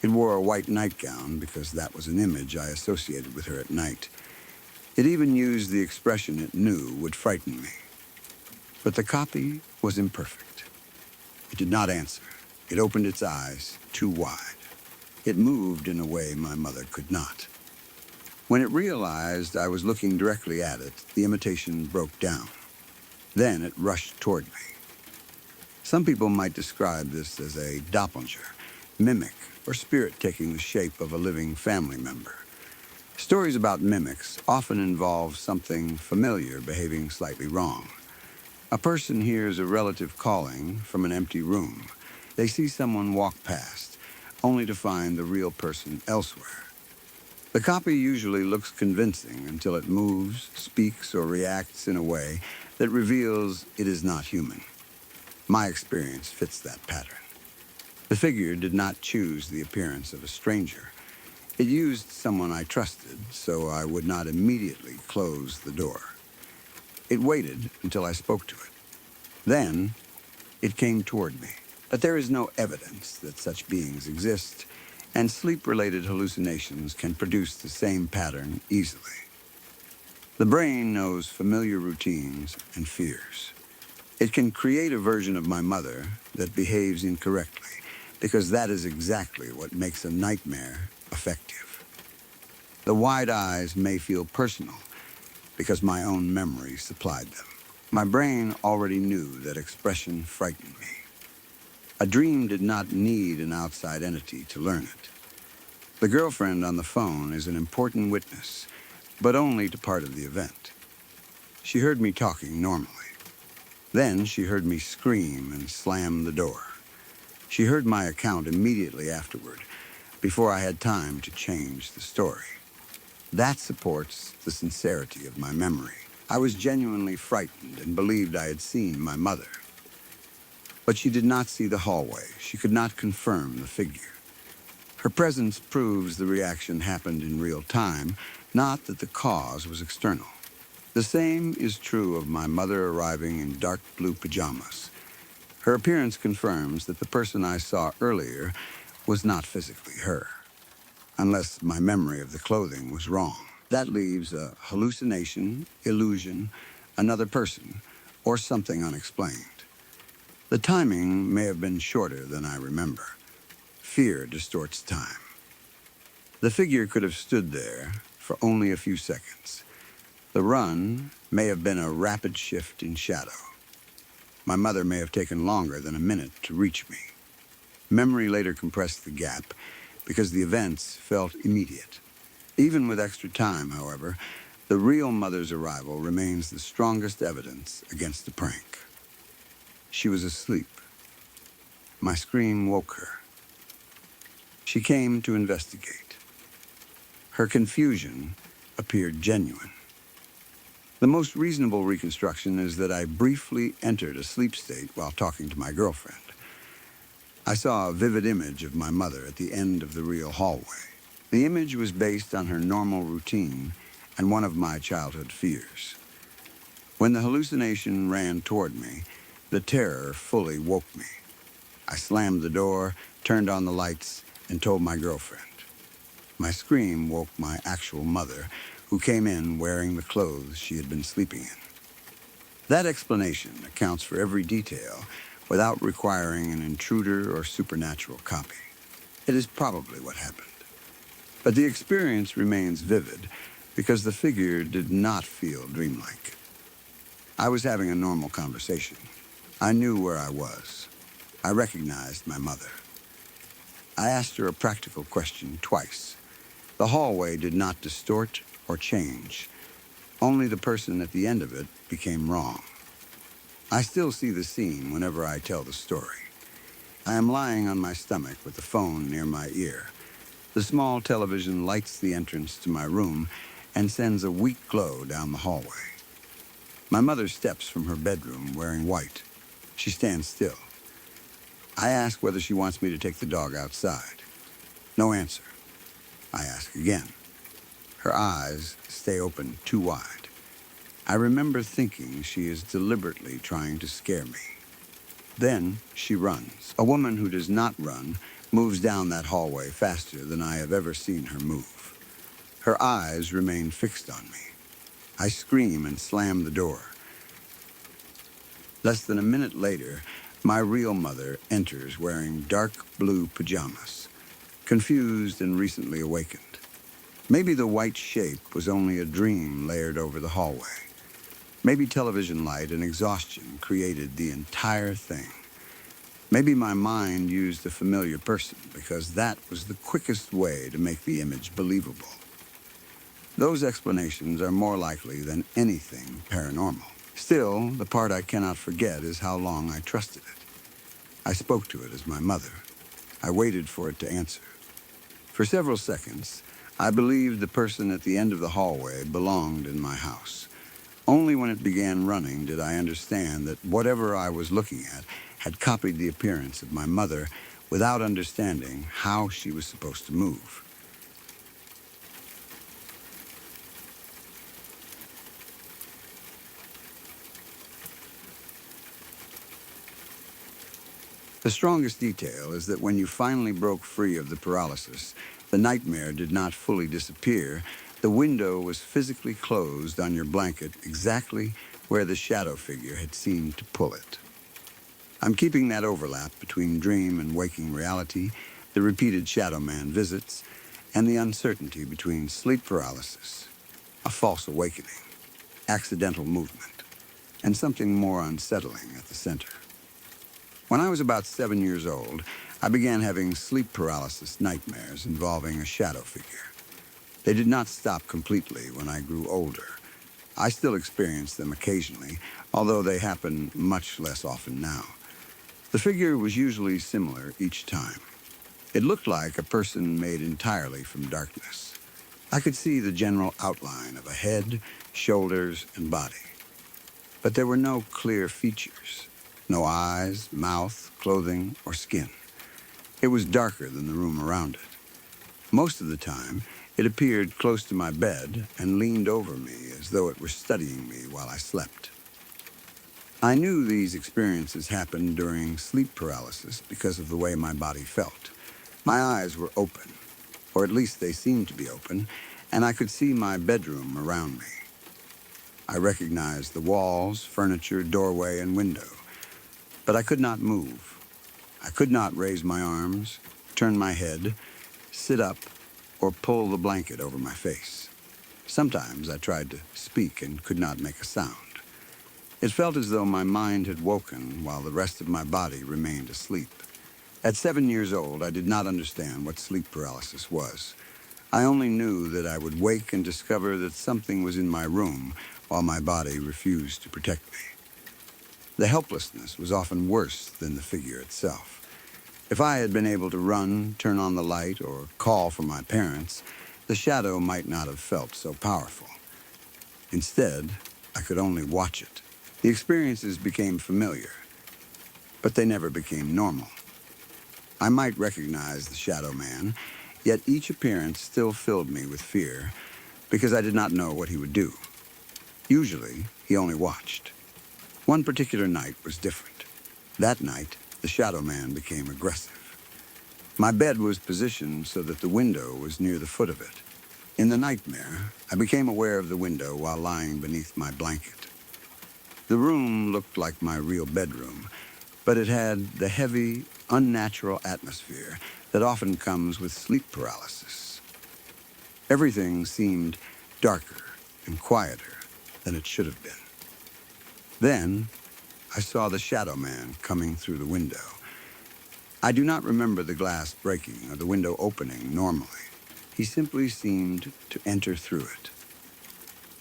It wore a white nightgown because that was an image I associated with her at night. It even used the expression it knew would frighten me. But the copy was imperfect. It did not answer. It opened its eyes too wide. It moved in a way my mother could not. When it realized I was looking directly at it, the imitation broke down. Then it rushed toward me. Some people might describe this as a doppelganger, mimic, or spirit taking the shape of a living family member. Stories about mimics often involve something familiar behaving slightly wrong. A person hears a relative calling from an empty room. They see someone walk past, only to find the real person elsewhere. The copy usually looks convincing until it moves, speaks, or reacts in a way that reveals it is not human. My experience fits that pattern. The figure did not choose the appearance of a stranger. It used someone I trusted, so I would not immediately close the door. It waited until I spoke to it. Then, it came toward me. But there is no evidence that such beings exist, and sleep-related hallucinations can produce the same pattern easily. The brain knows familiar routines and fears. It can create a version of my mother that behaves incorrectly, because that is exactly what makes a nightmare effective. The wide eyes may feel personal, because my own memory supplied them. My brain already knew that expression frightened me. A dream did not need an outside entity to learn it. The girlfriend on the phone is an important witness, but only to part of the event. She heard me talking normally. Then she heard me scream and slam the door. She heard my account immediately afterward, before I had time to change the story. That supports the sincerity of my memory. I was genuinely frightened and believed I had seen my mother. But she did not see the hallway. She could not confirm the figure. Her presence proves the reaction happened in real time, not that the cause was external. The same is true of my mother arriving in dark blue pajamas. Her appearance confirms that the person I saw earlier was not physically her, unless my memory of the clothing was wrong. That leaves a hallucination, illusion, another person, or something unexplained. The timing may have been shorter than I remember. Fear distorts time. The figure could have stood there for only a few seconds. The run may have been a rapid shift in shadow. My mother may have taken longer than a minute to reach me. Memory later compressed the gap because the events felt immediate. Even with extra time, however, the real mother's arrival remains the strongest evidence against the prank. She was asleep. My scream woke her. She came to investigate. Her confusion appeared genuine. The most reasonable reconstruction is that I briefly entered a sleep state while talking to my girlfriend. I saw a vivid image of my mother at the end of the real hallway. The image was based on her normal routine and one of my childhood fears. When the hallucination ran toward me, the terror fully woke me. I slammed the door, turned on the lights, and told my girlfriend. My scream woke my actual mother, who came in wearing the clothes she had been sleeping in. That explanation accounts for every detail without requiring an intruder or supernatural copy. It is probably what happened. But the experience remains vivid because the figure did not feel dreamlike. I was having a normal conversation. I knew where I was. I recognized my mother. I asked her a practical question twice. The hallway did not distort or change. Only the person at the end of it became wrong. I still see the scene whenever I tell the story. I am lying on my stomach with the phone near my ear. The small television lights the entrance to my room and sends a weak glow down the hallway. My mother steps from her bedroom wearing white. She stands still. I ask whether she wants me to take the dog outside. No answer. I ask again. Her eyes stay open too wide. I remember thinking she is deliberately trying to scare me. Then she runs. A woman who does not run moves down that hallway faster than I have ever seen her move. Her eyes remain fixed on me. I scream and slam the door. Less than a minute later, my real mother enters wearing dark blue pajamas, confused and recently awakened. Maybe the white shape was only a dream layered over the hallway. Maybe television light and exhaustion created the entire thing. Maybe my mind used a familiar person because that was the quickest way to make the image believable. Those explanations are more likely than anything paranormal. Still, the part I cannot forget is how long I trusted it. I spoke to it as my mother. I waited for it to answer. For several seconds, I believed the person at the end of the hallway belonged in my house. Only when it began running did I understand that whatever I was looking at had copied the appearance of my mother without understanding how she was supposed to move. The strongest detail is that when you finally broke free of the paralysis, the nightmare did not fully disappear. The window was physically closed on your blanket exactly where the shadow figure had seemed to pull it. I'm keeping that overlap between dream and waking reality, the repeated shadow man visits, and the uncertainty between sleep paralysis, a false awakening, accidental movement, and something more unsettling at the center. When I was about 7 years old, I began having sleep paralysis nightmares involving a shadow figure. They did not stop completely when I grew older. I still experience them occasionally, although they happen much less often now. The figure was usually similar each time. It looked like a person made entirely from darkness. I could see the general outline of a head, shoulders, and body. But there were no clear features. No eyes, mouth, clothing, or skin. It was darker than the room around it. Most of the time, it appeared close to my bed and leaned over me as though it were studying me while I slept. I knew these experiences happened during sleep paralysis because of the way my body felt. My eyes were open, or at least they seemed to be open, and I could see my bedroom around me. I recognized the walls, furniture, doorway, and window. But I could not move. I could not raise my arms, turn my head, sit up, or pull the blanket over my face. Sometimes I tried to speak and could not make a sound. It felt as though my mind had woken while the rest of my body remained asleep. At 7 years old, I did not understand what sleep paralysis was. I only knew that I would wake and discover that something was in my room while my body refused to protect me. The helplessness was often worse than the figure itself. If I had been able to run, turn on the light, or call for my parents, the shadow might not have felt so powerful. Instead, I could only watch it. The experiences became familiar, but they never became normal. I might recognize the Shadow Man, yet each appearance still filled me with fear because I did not know what he would do. Usually, he only watched. One particular night was different. That night, the Shadow Man became aggressive. My bed was positioned so that the window was near the foot of it. In the nightmare, I became aware of the window while lying beneath my blanket. The room looked like my real bedroom, but it had the heavy, unnatural atmosphere that often comes with sleep paralysis. Everything seemed darker and quieter than it should have been. Then, I saw the Shadow Man coming through the window. I do not remember the glass breaking or the window opening normally. He simply seemed to enter through it.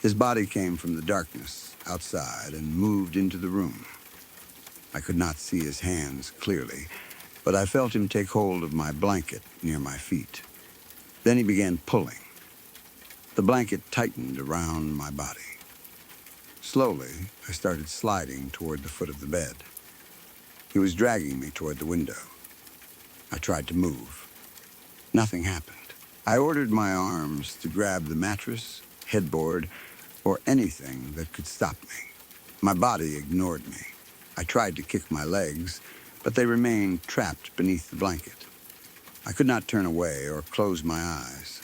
His body came from the darkness outside and moved into the room. I could not see his hands clearly, but I felt him take hold of my blanket near my feet. Then he began pulling. The blanket tightened around my body. Slowly, I started sliding toward the foot of the bed. He was dragging me toward the window. I tried to move. Nothing happened. I ordered my arms to grab the mattress, headboard, or anything that could stop me. My body ignored me. I tried to kick my legs, but they remained trapped beneath the blanket. I could not turn away or close my eyes.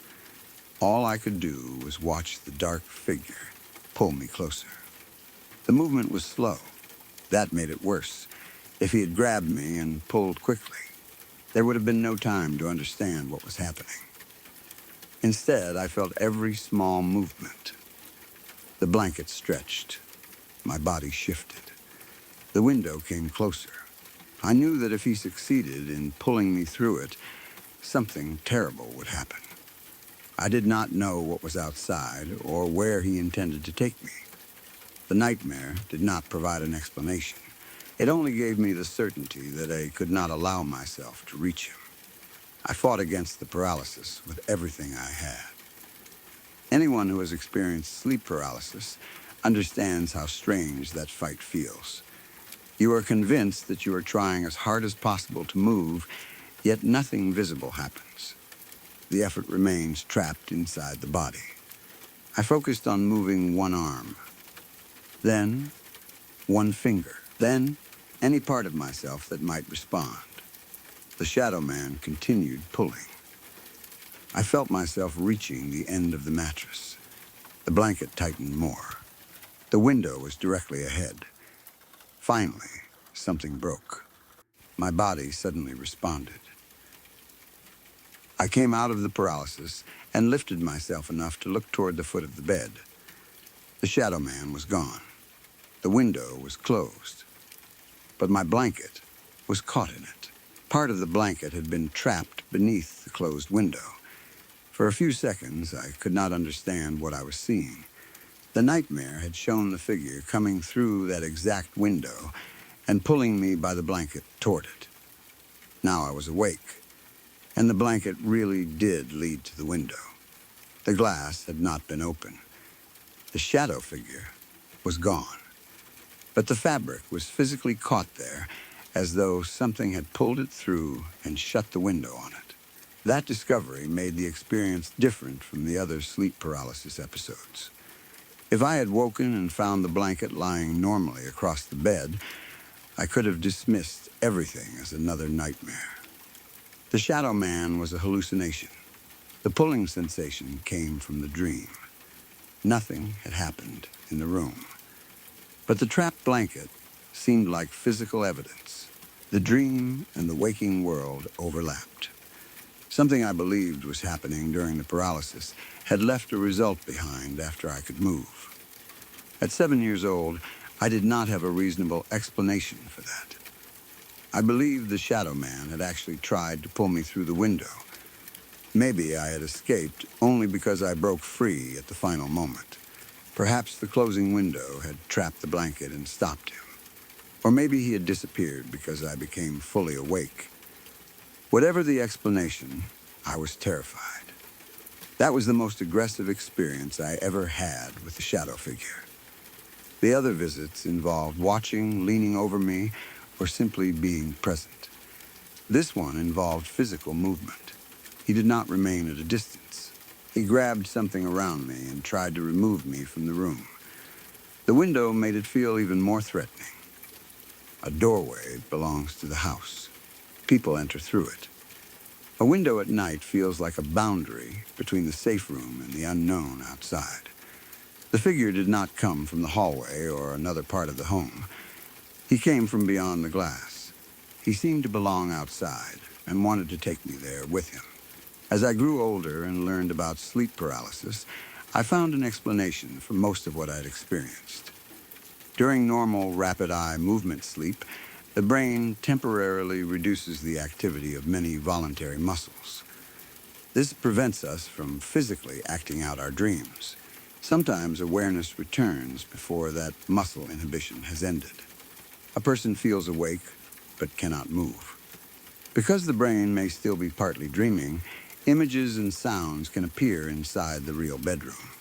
All I could do was watch the dark figure pull me closer. The movement was slow. That made it worse. If he had grabbed me and pulled quickly, there would have been no time to understand what was happening. Instead, I felt every small movement. The blanket stretched. My body shifted. The window came closer. I knew that if he succeeded in pulling me through it, something terrible would happen. I did not know what was outside or where he intended to take me. The nightmare did not provide an explanation. It only gave me the certainty that I could not allow myself to reach him. I fought against the paralysis with everything I had. Anyone who has experienced sleep paralysis understands how strange that fight feels. You are convinced that you are trying as hard as possible to move, yet nothing visible happens. The effort remains trapped inside the body. I focused on moving one arm, then one finger, then any part of myself that might respond. The Shadow Man continued pulling. I felt myself reaching the end of the mattress. The blanket tightened more. The window was directly ahead. Finally, something broke. My body suddenly responded. I came out of the paralysis and lifted myself enough to look toward the foot of the bed. The Shadow Man was gone. The window was closed. But my blanket was caught in it. Part of the blanket had been trapped beneath the closed window. For a few seconds, I could not understand what I was seeing. The nightmare had shown the figure coming through that exact window and pulling me by the blanket toward it. Now I was awake, and the blanket really did lead to the window. The glass had not been open. The shadow figure was gone, but the fabric was physically caught there as though something had pulled it through and shut the window on it. That discovery made the experience different from the other sleep paralysis episodes. If I had woken and found the blanket lying normally across the bed, I could have dismissed everything as another nightmare. The Shadow Man was a hallucination. The pulling sensation came from the dream. Nothing had happened in the room. But the trapped blanket seemed like physical evidence. The dream and the waking world overlapped. Something I believed was happening during the paralysis had left a result behind after I could move. At 7 years old, I did not have a reasonable explanation for that. I believed the Shadow Man had actually tried to pull me through the window. Maybe I had escaped only because I broke free at the final moment. Perhaps the closing window had trapped the blanket and stopped him. Or maybe he had disappeared because I became fully awake. Whatever the explanation, I was terrified. That was the most aggressive experience I ever had with the shadow figure. The other visits involved watching, leaning over me, or simply being present. This one involved physical movement. He did not remain at a distance. He grabbed something around me and tried to remove me from the room. The window made it feel even more threatening. A doorway belongs to the house. People enter through it. A window at night feels like a boundary between the safe room and the unknown outside. The figure did not come from the hallway or another part of the home. He came from beyond the glass. He seemed to belong outside and wanted to take me there with him. As I grew older and learned about sleep paralysis, I found an explanation for most of what I'd experienced. During normal rapid eye movement sleep, the brain temporarily reduces the activity of many voluntary muscles. This prevents us from physically acting out our dreams. Sometimes awareness returns before that muscle inhibition has ended. A person feels awake but cannot move. Because the brain may still be partly dreaming, images and sounds can appear inside the real bedroom.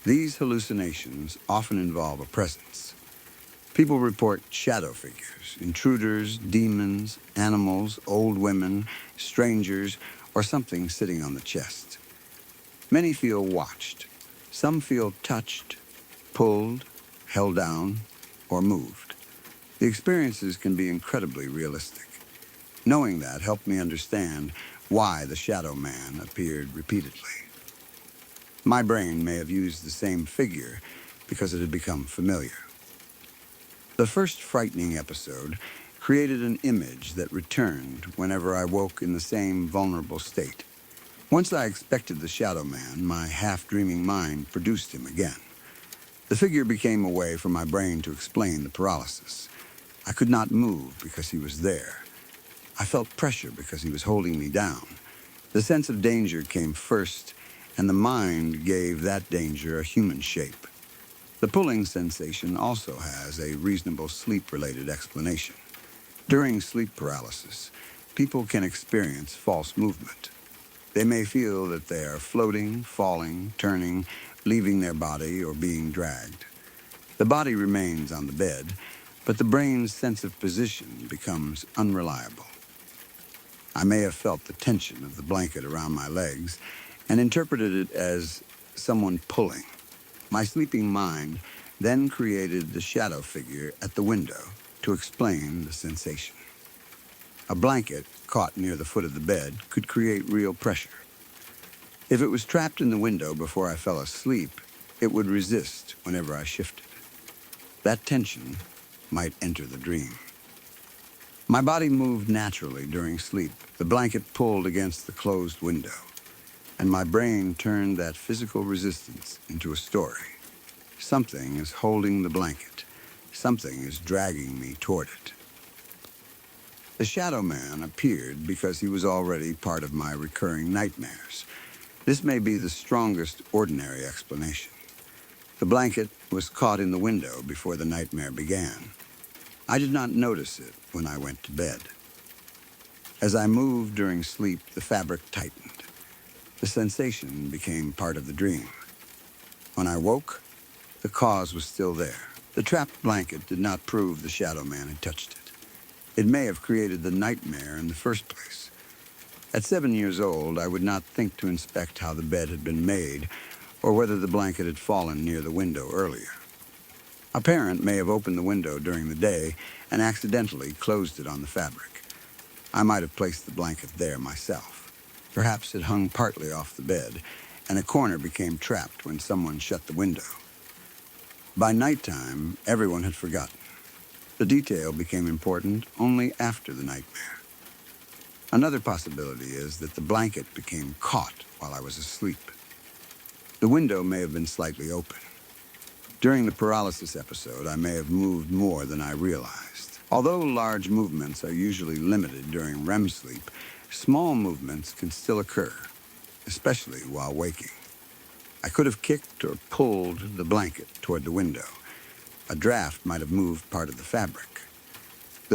These hallucinations often involve a presence. People report shadow figures, intruders, demons, animals, old women, strangers, or something sitting on the chest. Many feel watched. Some feel touched, pulled, held down, or moved. The experiences can be incredibly realistic. Knowing that helped me understand why the shadow man appeared repeatedly. My brain may have used the same figure because it had become familiar. The first frightening episode created an image that returned whenever I woke in the same vulnerable state. Once I expected the shadow man, my half-dreaming mind produced him again. The figure became a way for my brain to explain the paralysis. I could not move because he was there. I felt pressure because he was holding me down. The sense of danger came first, and the mind gave that danger a human shape. The pulling sensation also has a reasonable sleep-related explanation. During sleep paralysis, people can experience false movement. They may feel that they are floating, falling, turning, leaving their body, or being dragged. The body remains on the bed, but the brain's sense of position becomes unreliable. I may have felt the tension of the blanket around my legs and interpreted it as someone pulling. My sleeping mind then created the shadow figure at the window to explain the sensation. A blanket caught near the foot of the bed could create real pressure. If it was trapped in the window before I fell asleep, it would resist whenever I shifted. That tension might enter the dream. My body moved naturally during sleep. The blanket pulled against the closed window, and my brain turned that physical resistance into a story. Something is holding the blanket. Something is dragging me toward it. The shadow man appeared because he was already part of my recurring nightmares. This may be the strongest ordinary explanation. The blanket was caught in the window before the nightmare began. I did not notice it when I went to bed. As I moved during sleep, the fabric tightened. The sensation became part of the dream. When I woke, the cause was still there. The trapped blanket did not prove the shadow man had touched it. It may have created the nightmare in the first place. At 7 years old, I would not think to inspect how the bed had been made or whether the blanket had fallen near the window earlier. A parent may have opened the window during the day and accidentally closed it on the fabric. I might have placed the blanket there myself. Perhaps it hung partly off the bed, and a corner became trapped when someone shut the window. By nighttime, everyone had forgotten. The detail became important only after the nightmare. Another possibility is that the blanket became caught while I was asleep. The window may have been slightly open. During the paralysis episode, I may have moved more than I realized. Although large movements are usually limited during REM sleep, small movements can still occur, especially while waking. I could have kicked or pulled the blanket toward the window. A draft might have moved part of the fabric.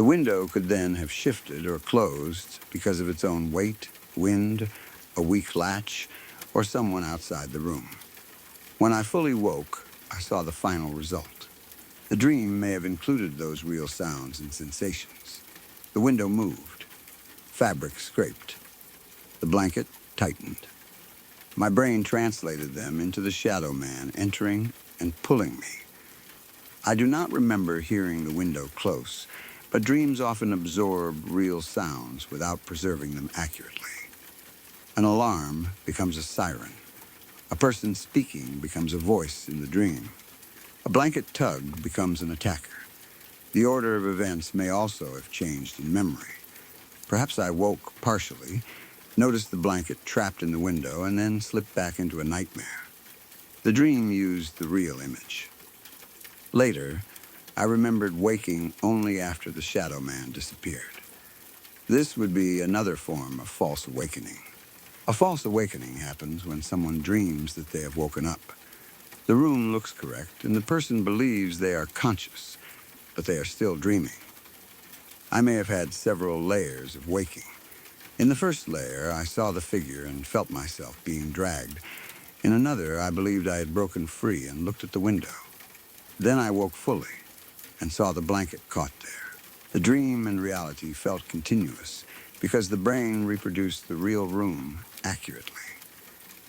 The window could then have shifted or closed because of its own weight, wind, a weak latch, or someone outside the room. When I fully woke, I saw the final result. The dream may have included those real sounds and sensations. The window moved. Fabric scraped. The blanket tightened. My brain translated them into the shadow man entering and pulling me. I do not remember hearing the window close, but dreams often absorb real sounds without preserving them accurately. An alarm becomes a siren. A person speaking becomes a voice in the dream. A blanket tug becomes an attacker. The order of events may also have changed in memory. Perhaps I woke partially, noticed the blanket trapped in the window, and then slipped back into a nightmare. The dream used the real image. Later, I remembered waking only after the shadow man disappeared. This would be another form of false awakening. A false awakening happens when someone dreams that they have woken up. The room looks correct, and the person believes they are conscious, but they are still dreaming. I may have had several layers of waking. In the first layer, I saw the figure and felt myself being dragged. In another, I believed I had broken free and looked at the window. Then I woke fully and saw the blanket caught there. The dream and reality felt continuous because the brain reproduced the real room accurately.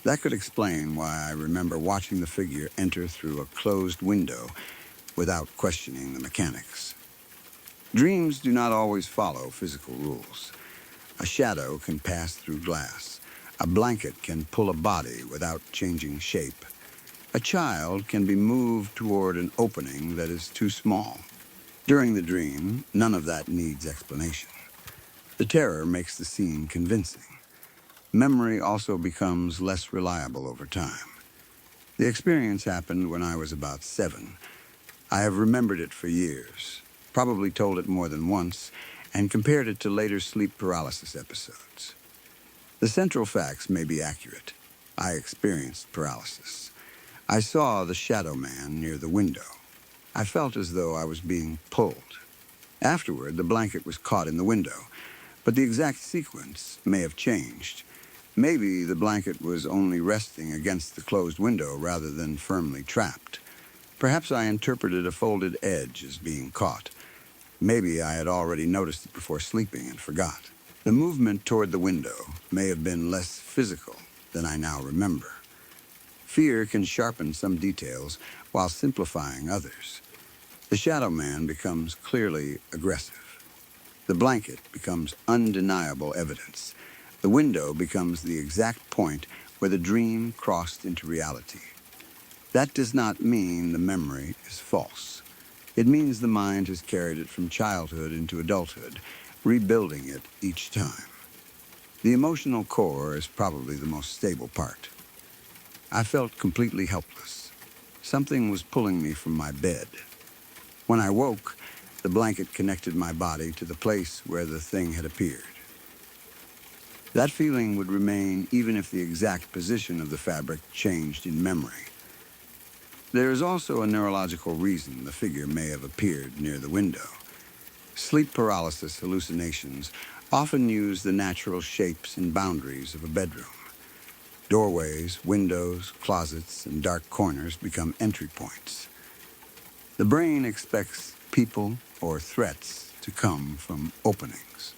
That could explain why I remember watching the figure enter through a closed window without questioning the mechanics. Dreams do not always follow physical rules. A shadow can pass through glass. A blanket can pull a body without changing shape. A child can be moved toward an opening that is too small. During the dream, none of that needs explanation. The terror makes the scene convincing. Memory also becomes less reliable over time. The experience happened when I was about 7. I have remembered it for years, probably told it more than once, and compared it to later sleep paralysis episodes. The central facts may be accurate. I experienced paralysis. I saw the shadow man near the window. I felt as though I was being pulled. Afterward, the blanket was caught in the window, but the exact sequence may have changed. Maybe the blanket was only resting against the closed window rather than firmly trapped. Perhaps I interpreted a folded edge as being caught. Maybe I had already noticed it before sleeping and forgot. The movement toward the window may have been less physical than I now remember. Fear can sharpen some details while simplifying others. The shadow man becomes clearly aggressive. The blanket becomes undeniable evidence. The window becomes the exact point where the dream crossed into reality. That does not mean the memory is false. It means the mind has carried it from childhood into adulthood, rebuilding it each time. The emotional core is probably the most stable part. I felt completely helpless. Something was pulling me from my bed. When I woke, the blanket connected my body to the place where the thing had appeared. That feeling would remain even if the exact position of the fabric changed in memory. There is also a neurological reason the figure may have appeared near the window. Sleep paralysis hallucinations often use the natural shapes and boundaries of a bedroom. Doorways, windows, closets, and dark corners become entry points. The brain expects people or threats to come from openings.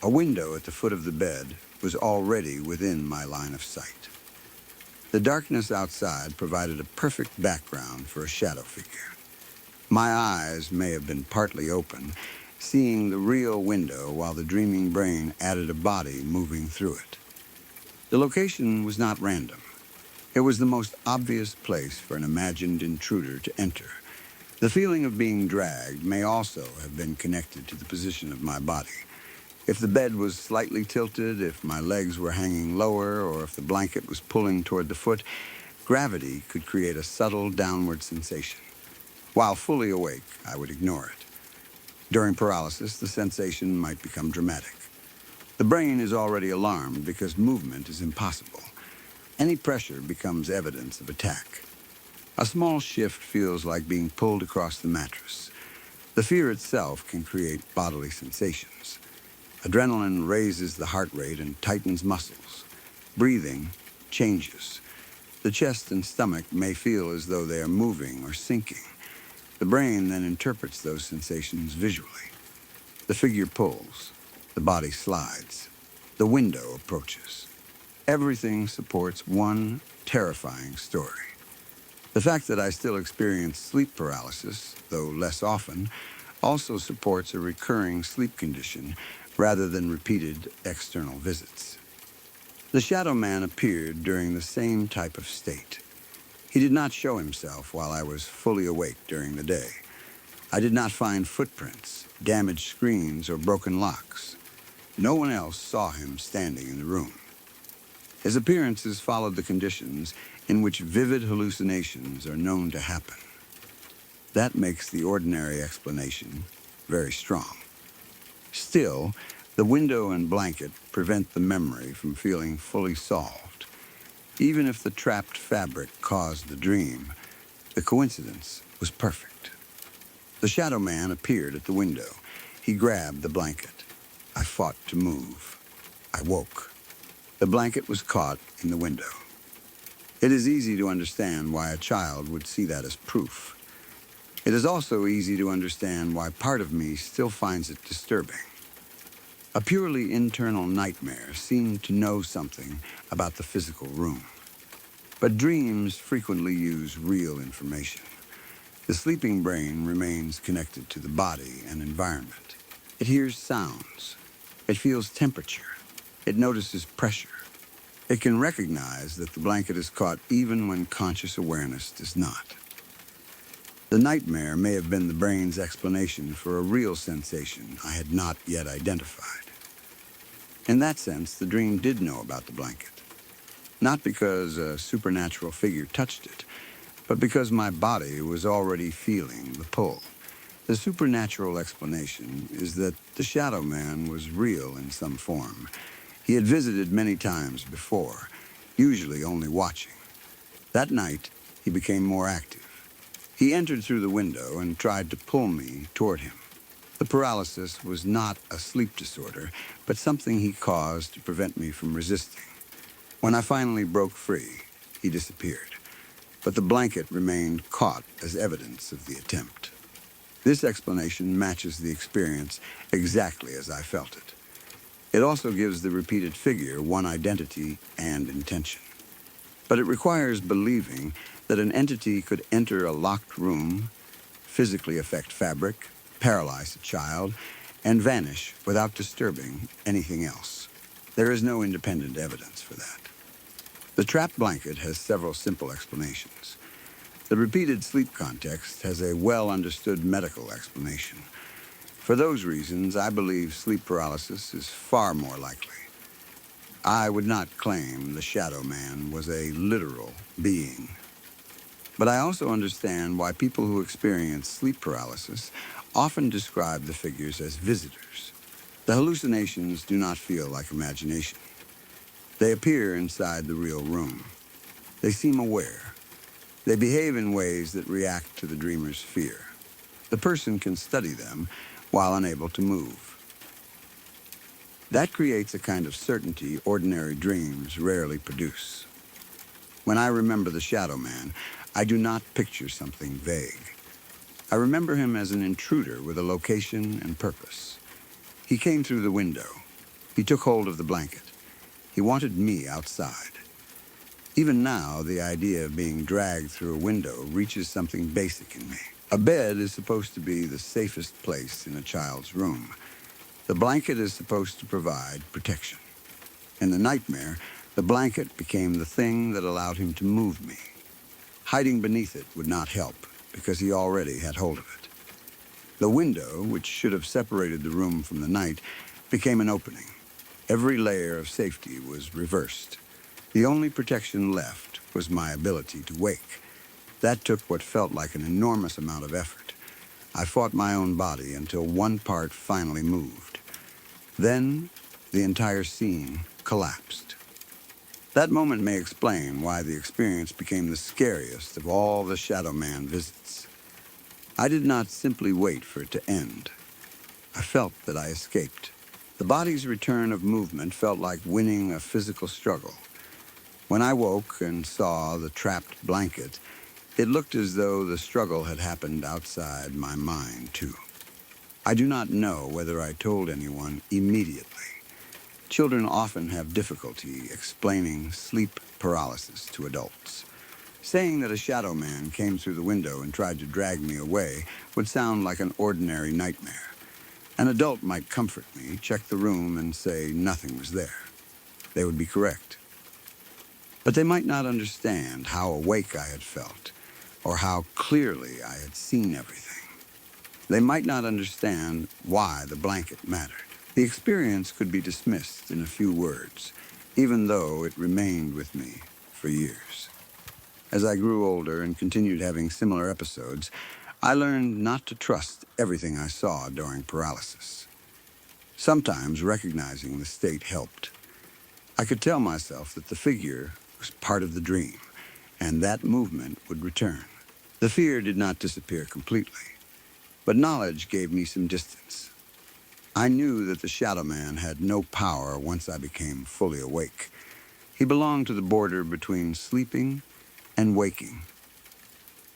A window at the foot of the bed was already within my line of sight. The darkness outside provided a perfect background for a shadow figure. My eyes may have been partly open, seeing the real window while the dreaming brain added a body moving through it. The location was not random. It was the most obvious place for an imagined intruder to enter. The feeling of being dragged may also have been connected to the position of my body. If the bed was slightly tilted, if my legs were hanging lower, or if the blanket was pulling toward the foot, gravity could create a subtle downward sensation. While fully awake, I would ignore it. During paralysis, the sensation might become dramatic. The brain is already alarmed because movement is impossible. Any pressure becomes evidence of attack. A small shift feels like being pulled across the mattress. The fear itself can create bodily sensations. Adrenaline raises the heart rate and tightens muscles. Breathing changes. The chest and stomach may feel as though they are moving or sinking. The brain then interprets those sensations visually. The figure pulls. The body slides. The window approaches. Everything supports one terrifying story. The fact that I still experience sleep paralysis, though less often, also supports a recurring sleep condition rather than repeated external visits. The shadow man appeared during the same type of state. He did not show himself while I was fully awake during the day. I did not find footprints, damaged screens, or broken locks. No one else saw him standing in the room. His appearances followed the conditions in which vivid hallucinations are known to happen. That makes the ordinary explanation very strong. Still, the window and blanket prevent the memory from feeling fully solved. Even if the trapped fabric caused the dream, the coincidence was perfect. The shadow man appeared at the window. He grabbed the blanket. I fought to move. I woke. The blanket was caught in the window. It is easy to understand why a child would see that as proof. It is also easy to understand why part of me still finds it disturbing. A purely internal nightmare seemed to know something about the physical room. But dreams frequently use real information. The sleeping brain remains connected to the body and environment. It hears sounds. It feels temperature. It notices pressure. It can recognize that the blanket is caught even when conscious awareness does not. The nightmare may have been the brain's explanation for a real sensation I had not yet identified. In that sense, the dream did know about the blanket. Not because a supernatural figure touched it, but because my body was already feeling the pull. The supernatural explanation is that the shadow man was real in some form. He had visited many times before, usually only watching. That night, he became more active. He entered through the window and tried to pull me toward him. The paralysis was not a sleep disorder, but something he caused to prevent me from resisting. When I finally broke free, he disappeared, but the blanket remained caught as evidence of the attempt. This explanation matches the experience exactly as I felt it. It also gives the repeated figure one identity and intention. But it requires believing that an entity could enter a locked room, physically affect fabric, paralyze a child, and vanish without disturbing anything else. There is no independent evidence for that. The trapped blanket has several simple explanations. The repeated sleep context has a well-understood medical explanation. For those reasons, I believe sleep paralysis is far more likely. I would not claim the shadow man was a literal being. But I also understand why people who experience sleep paralysis often describe the figures as visitors. The hallucinations do not feel like imagination. They appear inside the real room. They seem aware. They behave in ways that react to the dreamer's fear. The person can study them while unable to move. That creates a kind of certainty ordinary dreams rarely produce. When I remember the shadow man, I do not picture something vague. I remember him as an intruder with a location and purpose. He came through the window. He took hold of the blanket. He wanted me outside. Even now, the idea of being dragged through a window reaches something basic in me. A bed is supposed to be the safest place in a child's room. The blanket is supposed to provide protection. In the nightmare, the blanket became the thing that allowed him to move me. Hiding beneath it would not help, because he already had hold of it. The window, which should have separated the room from the night, became an opening. Every layer of safety was reversed. The only protection left was my ability to wake. That took what felt like an enormous amount of effort. I fought my own body until one part finally moved. Then, the entire scene collapsed. That moment may explain why the experience became the scariest of all the Shadow Man visits. I did not simply wait for it to end. I felt that I escaped. The body's return of movement felt like winning a physical struggle. When I woke and saw the trapped blanket, it looked as though the struggle had happened outside my mind, too. I do not know whether I told anyone immediately. Children often have difficulty explaining sleep paralysis to adults. Saying that a shadow man came through the window and tried to drag me away would sound like an ordinary nightmare. An adult might comfort me, check the room, and say nothing was there. They would be correct. But they might not understand how awake I had felt, or how clearly I had seen everything. They might not understand why the blanket mattered. The experience could be dismissed in a few words, even though it remained with me for years. As I grew older and continued having similar episodes, I learned not to trust everything I saw during paralysis. Sometimes recognizing the state helped. I could tell myself that the figure was part of the dream, and that movement would return. The fear did not disappear completely, but knowledge gave me some distance. I knew that the Shadow Man had no power once I became fully awake. He belonged to the border between sleeping and waking.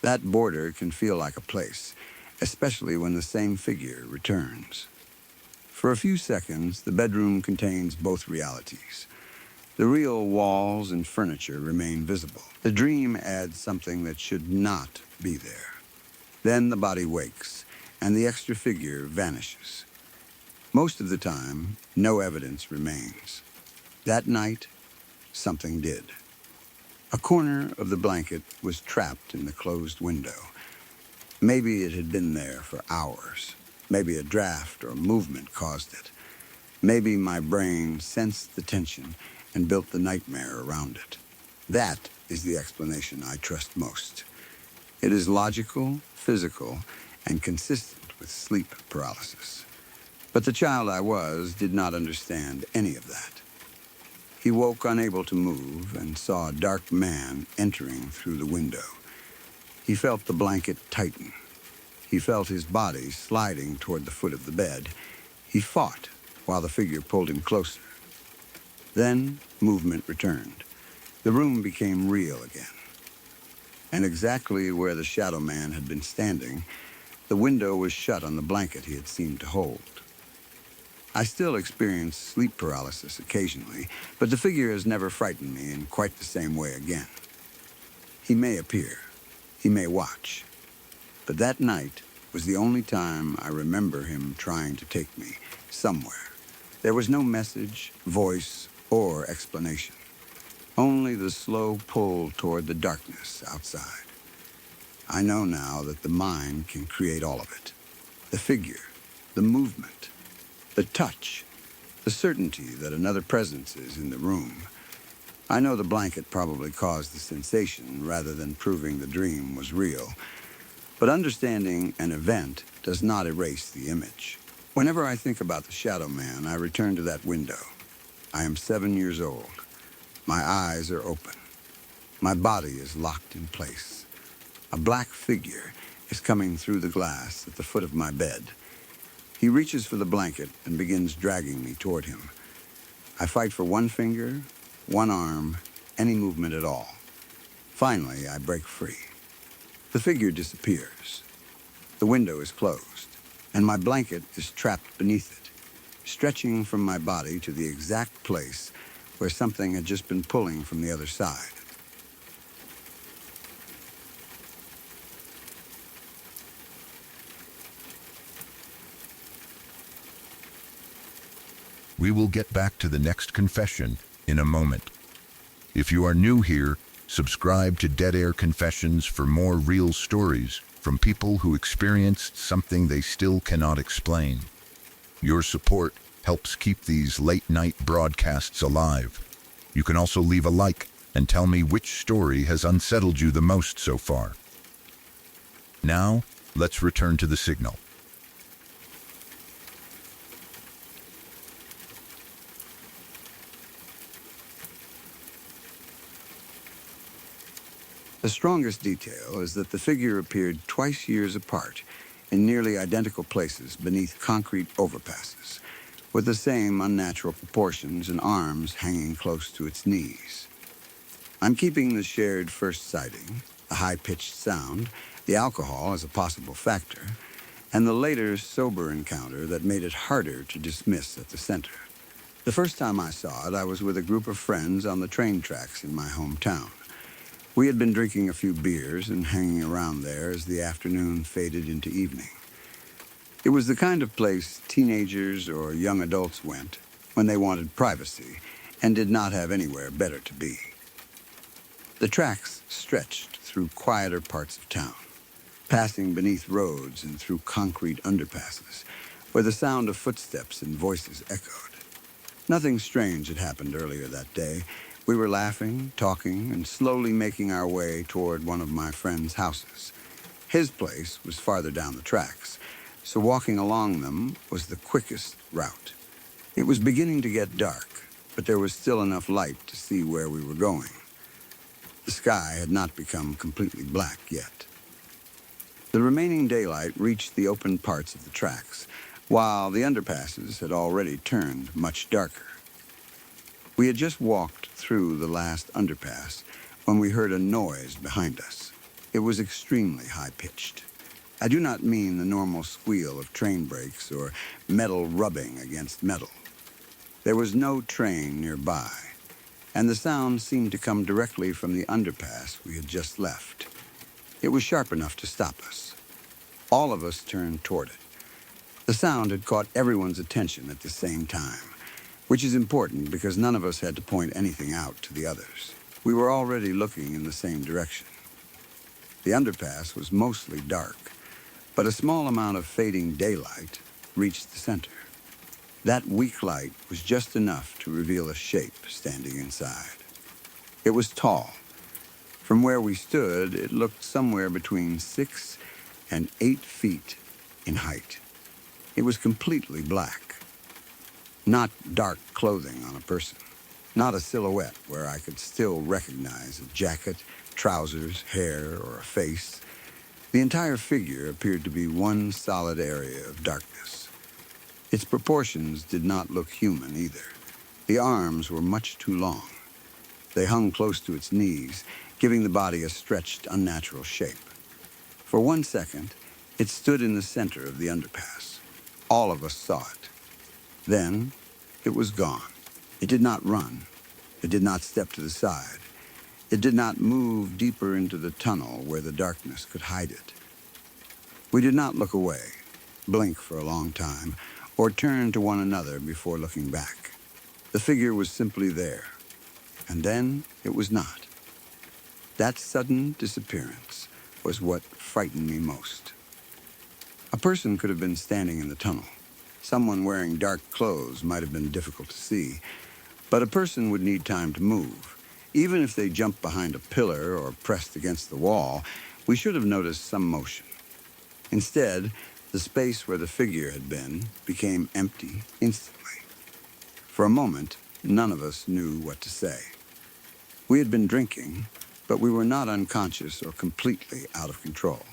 That border can feel like a place, especially when the same figure returns. For a few seconds, the bedroom contains both realities. The real walls and furniture remain visible. The dream adds something that should not be there. Then the body wakes, and the extra figure vanishes. Most of the time, no evidence remains. That night, something did. A corner of the blanket was trapped in the closed window. Maybe it had been there for hours. Maybe a draft or movement caused it. Maybe my brain sensed the tension and built the nightmare around it. That is the explanation I trust most. It is logical, physical, and consistent with sleep paralysis. But the child I was did not understand any of that. He woke unable to move and saw a dark man entering through the window. He felt the blanket tighten. He felt his body sliding toward the foot of the bed. He fought while the figure pulled him closer. Then movement returned. The room became real again. And exactly where the Shadow Man had been standing, the window was shut on the blanket he had seemed to hold. I still experience sleep paralysis occasionally, but the figure has never frightened me in quite the same way again. He may appear. He may watch. But that night was the only time I remember him trying to take me somewhere. There was no message, voice, or explanation. Only the slow pull toward the darkness outside. I know now that the mind can create all of it. The figure, the movement, the touch, the certainty that another presence is in the room. I know the blanket probably caused the sensation rather than proving the dream was real. But understanding an event does not erase the image. Whenever I think about the Shadow Man, I return to that window. I am 7 years old. My eyes are open. My body is locked in place. A black figure is coming through the glass at the foot of my bed. He reaches for the blanket and begins dragging me toward him. I fight for one finger, one arm, any movement at all. Finally, I break free. The figure disappears. The window is closed, and my blanket is trapped beneath it, stretching from my body to the exact place where something had just been pulling from the other side. We will get back to the next confession in a moment. If you are new here, subscribe to Dead Air Confessions for more real stories from people who experienced something they still cannot explain. Your support helps keep these late-night broadcasts alive. You can also leave a like and tell me which story has unsettled you the most so far. Now, let's return to the signal. The strongest detail is that the figure appeared twice years apart in nearly identical places beneath concrete overpasses, with the same unnatural proportions and arms hanging close to its knees. I'm keeping the shared first sighting, the high-pitched sound, the alcohol as a possible factor, and the later sober encounter that made it harder to dismiss at the center. The first time I saw it, I was with a group of friends on the train tracks in my hometown. We had been drinking a few beers and hanging around there as the afternoon faded into evening. It was the kind of place teenagers or young adults went when they wanted privacy and did not have anywhere better to be. The tracks stretched through quieter parts of town, passing beneath roads and through concrete underpasses, where the sound of footsteps and voices echoed. Nothing strange had happened earlier that day. We were laughing, talking, and slowly making our way toward one of my friend's houses. His place was farther down the tracks, so walking along them was the quickest route. It was beginning to get dark, but there was still enough light to see where we were going. The sky had not become completely black yet. The remaining daylight reached the open parts of the tracks, while the underpasses had already turned much darker. We had just walked through the last underpass when we heard a noise behind us. It was extremely high-pitched. I do not mean the normal squeal of train brakes or metal rubbing against metal. There was no train nearby, and the sound seemed to come directly from the underpass we had just left. It was sharp enough to stop us. All of us turned toward it. The sound had caught everyone's attention at the same time, which is important because none of us had to point anything out to the others. We were already looking in the same direction. The underpass was mostly dark, but a small amount of fading daylight reached the center. That weak light was just enough to reveal a shape standing inside. It was tall. From where we stood, it looked somewhere between 6 and 8 feet in height. It was completely black. Not dark clothing on a person. Not a silhouette where I could still recognize a jacket, trousers, hair, or a face. The entire figure appeared to be one solid area of darkness. Its proportions did not look human either. The arms were much too long. They hung close to its knees, giving the body a stretched, unnatural shape. For 1 second, it stood in the center of the underpass. All of us saw it. Then, it was gone. It did not run. It did not step to the side. It did not move deeper into the tunnel where the darkness could hide it. We did not look away, blink for a long time, or turn to one another before looking back. The figure was simply there, and then it was not. That sudden disappearance was what frightened me most. A person could have been standing in the tunnel. Someone wearing dark clothes might have been difficult to see, but a person would need time to move. Even if they jumped behind a pillar or pressed against the wall, we should have noticed some motion. Instead, the space where the figure had been became empty instantly. For a moment, none of us knew what to say. We had been drinking, but we were not unconscious or completely out of control.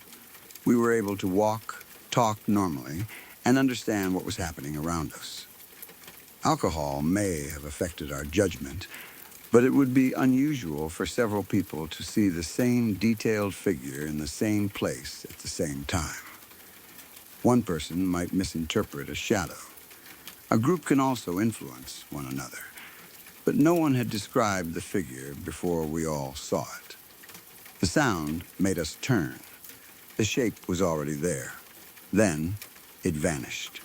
We were able to walk, talk normally, and understand what was happening around us. Alcohol may have affected our judgment, but it would be unusual for several people to see the same detailed figure in the same place at the same time. One person might misinterpret a shadow. A group can also influence one another, but no one had described the figure before we all saw it. The sound made us turn. The shape was already there. Then, it vanished.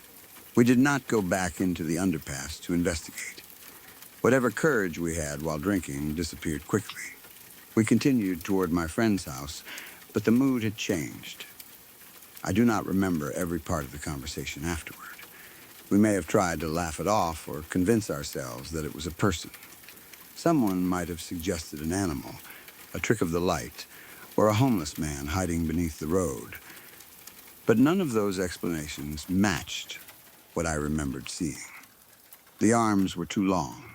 We did not go back into the underpass to investigate. Whatever courage we had while drinking disappeared quickly. We continued toward my friend's house, but the mood had changed. I do not remember every part of the conversation afterward. We may have tried to laugh it off or convince ourselves that it was a person. Someone might have suggested an animal, a trick of the light, or a homeless man hiding beneath the road. But none of those explanations matched what I remembered seeing. The arms were too long.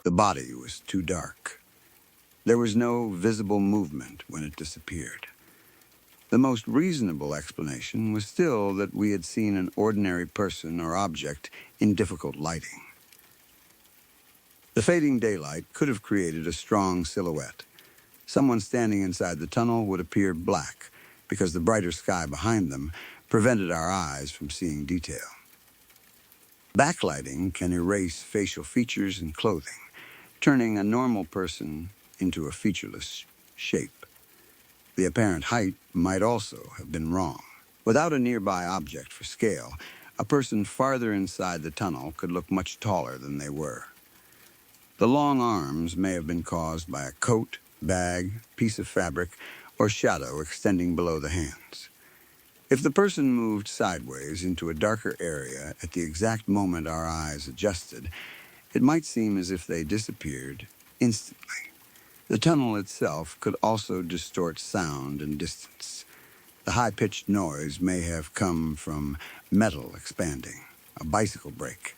The body was too dark. There was no visible movement when it disappeared. The most reasonable explanation was still that we had seen an ordinary person or object in difficult lighting. The fading daylight could have created a strong silhouette. Someone standing inside the tunnel would appear black because the brighter sky behind them prevented our eyes from seeing detail. Backlighting can erase facial features and clothing, turning a normal person into a featureless shape. The apparent height might also have been wrong. Without a nearby object for scale, a person farther inside the tunnel could look much taller than they were. The long arms may have been caused by a coat, bag, piece of fabric, or shadow extending below the hands. If the person moved sideways into a darker area at the exact moment our eyes adjusted, it might seem as if they disappeared instantly. The tunnel itself could also distort sound and distance. The high-pitched noise may have come from metal expanding, a bicycle brake,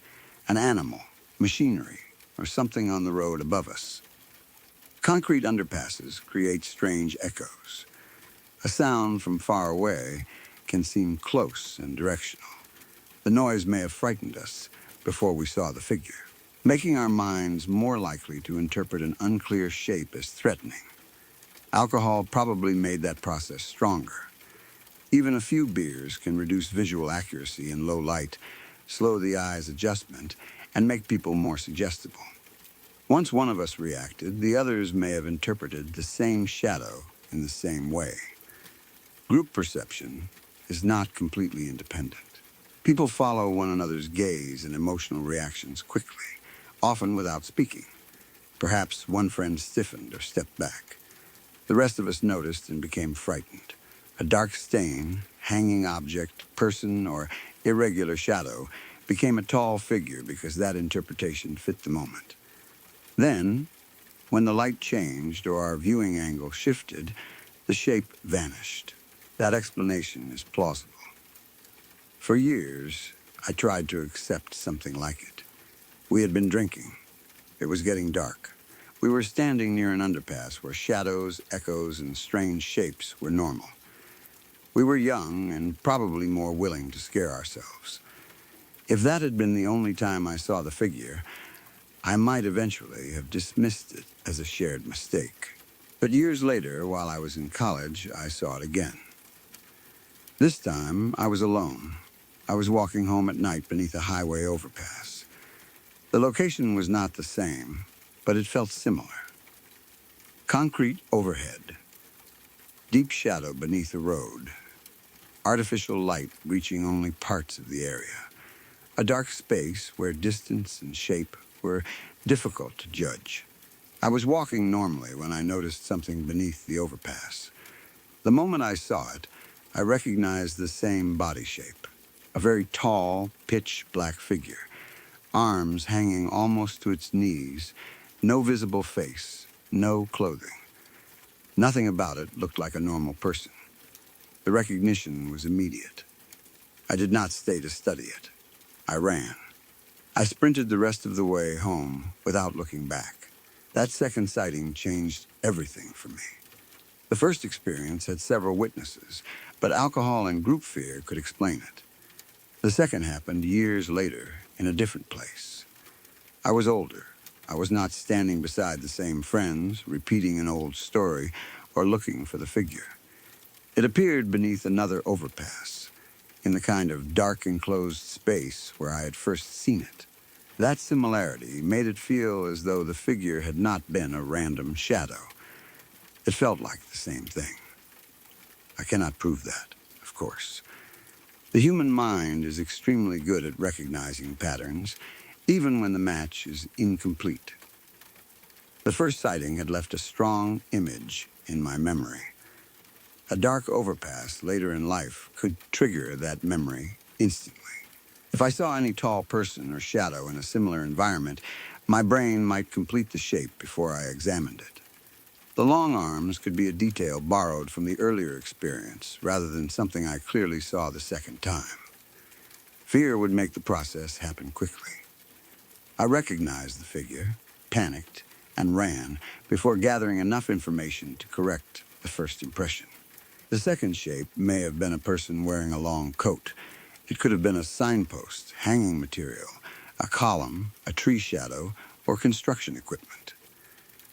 an animal, machinery, or something on the road above us. Concrete underpasses create strange echoes. A sound from far away can seem close and directional. The noise may have frightened us before we saw the figure, making our minds more likely to interpret an unclear shape as threatening. Alcohol probably made that process stronger. Even a few beers can reduce visual accuracy in low light, slow the eye's adjustment, and make people more suggestible. Once one of us reacted, the others may have interpreted the same shadow in the same way. Group perception is not completely independent. People follow one another's gaze and emotional reactions quickly, often without speaking. Perhaps one friend stiffened or stepped back. The rest of us noticed and became frightened. A dark stain, hanging object, person, or irregular shadow became a tall figure because that interpretation fit the moment. Then, when the light changed or our viewing angle shifted, the shape vanished. That explanation is plausible. For years, I tried to accept something like it. We had been drinking. It was getting dark. We were standing near an underpass where shadows, echoes, and strange shapes were normal. We were young and probably more willing to scare ourselves. If that had been the only time I saw the figure, I might eventually have dismissed it as a shared mistake. But years later, while I was in college, I saw it again. This time, I was alone. I was walking home at night beneath a highway overpass. The location was not the same, but it felt similar. Concrete overhead, deep shadow beneath the road, artificial light reaching only parts of the area, a dark space where distance and shape were difficult to judge. I was walking normally when I noticed something beneath the overpass. The moment I saw it, I recognized the same body shape, a very tall, pitch-black figure, arms hanging almost to its knees, no visible face, no clothing. Nothing about it looked like a normal person. The recognition was immediate. I did not stay to study it. I ran. I sprinted the rest of the way home without looking back. That second sighting changed everything for me. The first experience had several witnesses, but alcohol and group fear could explain it. The second happened years later in a different place. I was older. I was not standing beside the same friends, repeating an old story, or looking for the figure. It appeared beneath another overpass, in the kind of dark enclosed space where I had first seen it. That similarity made it feel as though the figure had not been a random shadow. It felt like the same thing. I cannot prove that, of course. The human mind is extremely good at recognizing patterns, even when the match is incomplete. The first sighting had left a strong image in my memory. A dark overpass later in life could trigger that memory instantly. If I saw any tall person or shadow in a similar environment, my brain might complete the shape before I examined it. The long arms could be a detail borrowed from the earlier experience rather than something I clearly saw the second time. Fear would make the process happen quickly. I recognized the figure, panicked, and ran before gathering enough information to correct the first impression. The second shape may have been a person wearing a long coat. It could have been a signpost, hanging material, a column, a tree shadow, or construction equipment.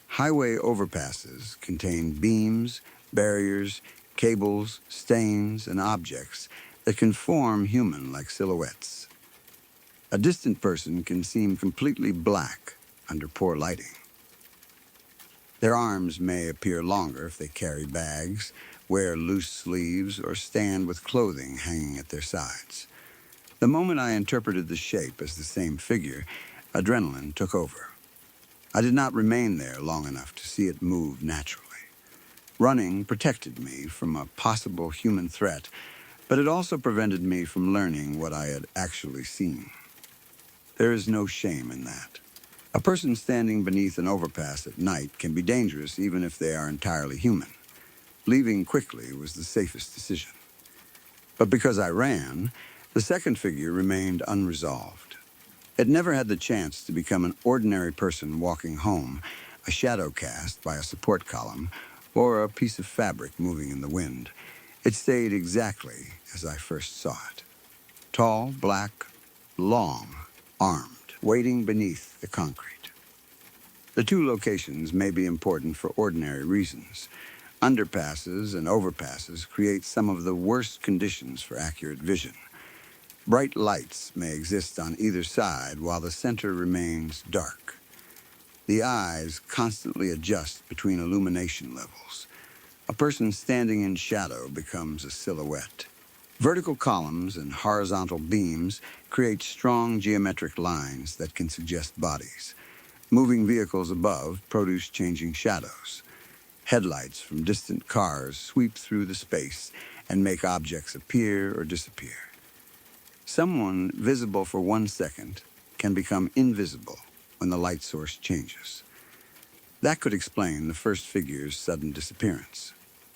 Highway overpasses contain beams, barriers, cables, stains, and objects that can form human-like silhouettes. A distant person can seem completely black under poor lighting. Their arms may appear longer if they carry bags, wear loose sleeves, or stand with clothing hanging at their sides. The moment I interpreted the shape as the same figure, adrenaline took over. I did not remain there long enough to see it move naturally. Running protected me from a possible human threat, but it also prevented me from learning what I had actually seen. There is no shame in that. A person standing beneath an overpass at night can be dangerous even if they are entirely human. Leaving quickly was the safest decision. But because I ran, the second figure remained unresolved. It never had the chance to become an ordinary person walking home, a shadow cast by a support column, or a piece of fabric moving in the wind. It stayed exactly as I first saw it. Tall, black, long, armed, waiting beneath the concrete. The two locations may be important for ordinary reasons. Underpasses and overpasses create some of the worst conditions for accurate vision. Bright lights may exist on either side while the center remains dark. The eyes constantly adjust between illumination levels. A person standing in shadow becomes a silhouette. Vertical columns and horizontal beams create strong geometric lines that can suggest bodies. Moving vehicles above produce changing shadows. Headlights from distant cars sweep through the space and make objects appear or disappear. Someone visible for 1 second can become invisible when the light source changes. That could explain the first figure's sudden disappearance.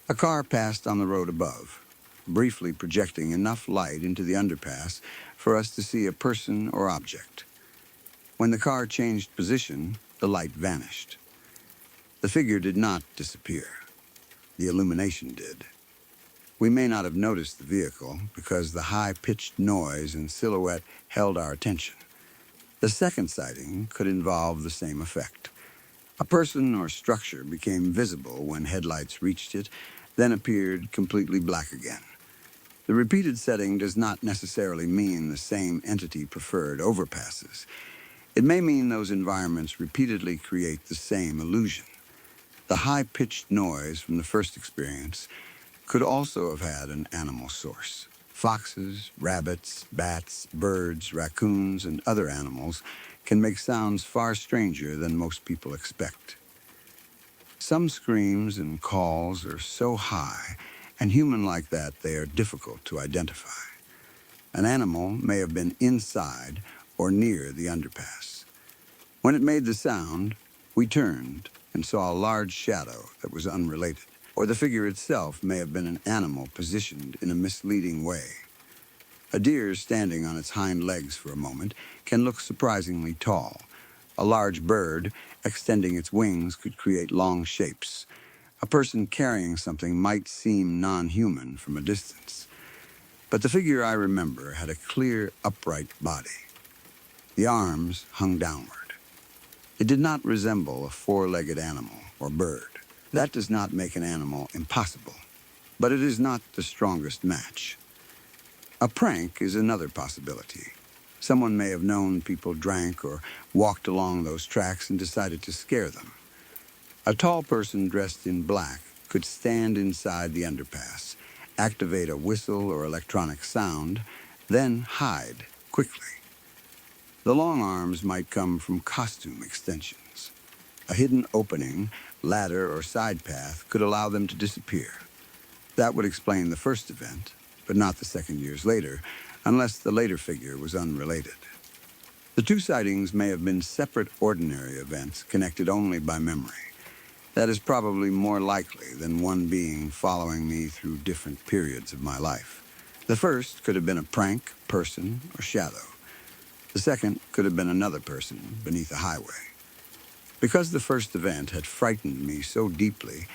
A car passed on the road above, briefly projecting enough light into the underpass for us to see a person or object. When the car changed position, the light vanished. The figure did not disappear. The illumination did. We may not have noticed the vehicle because the high-pitched noise and silhouette held our attention. The second sighting could involve the same effect. A person or structure became visible when headlights reached it, then appeared completely black again. The repeated setting does not necessarily mean the same entity preferred overpasses. It may mean those environments repeatedly create the same illusion. The high-pitched noise from the first experience could also have had an animal source. Foxes, rabbits, bats, birds, raccoons, and other animals can make sounds far stranger than most people expect. Some screams and calls are so high and human-like that they are difficult to identify. An animal may have been inside or near the underpass. When it made the sound, we turned and saw a large shadow that was unrelated, or the figure itself may have been an animal positioned in a misleading way. A deer standing on its hind legs for a moment can look surprisingly tall. A large bird extending its wings could create long shapes. A person carrying something might seem non-human from a distance. But the figure I remember had a clear, upright body. The arms hung downward. It did not resemble a four-legged animal or bird. That does not make an animal impossible, but it is not the strongest match. A prank is another possibility. Someone may have known people drank or walked along those tracks and decided to scare them. A tall person dressed in black could stand inside the underpass, activate a whistle or electronic sound, then hide quickly. The long arms might come from costume extensions. A hidden opening, ladder, or side path could allow them to disappear. That would explain the first event, but not the second years later, unless the later figure was unrelated. The two sightings may have been separate ordinary events connected only by memory. That is probably more likely than one being following me through different periods of my life. The first could have been a prank, person, or shadow. The second could have been another person beneath a highway. Because the first event had frightened me so deeply,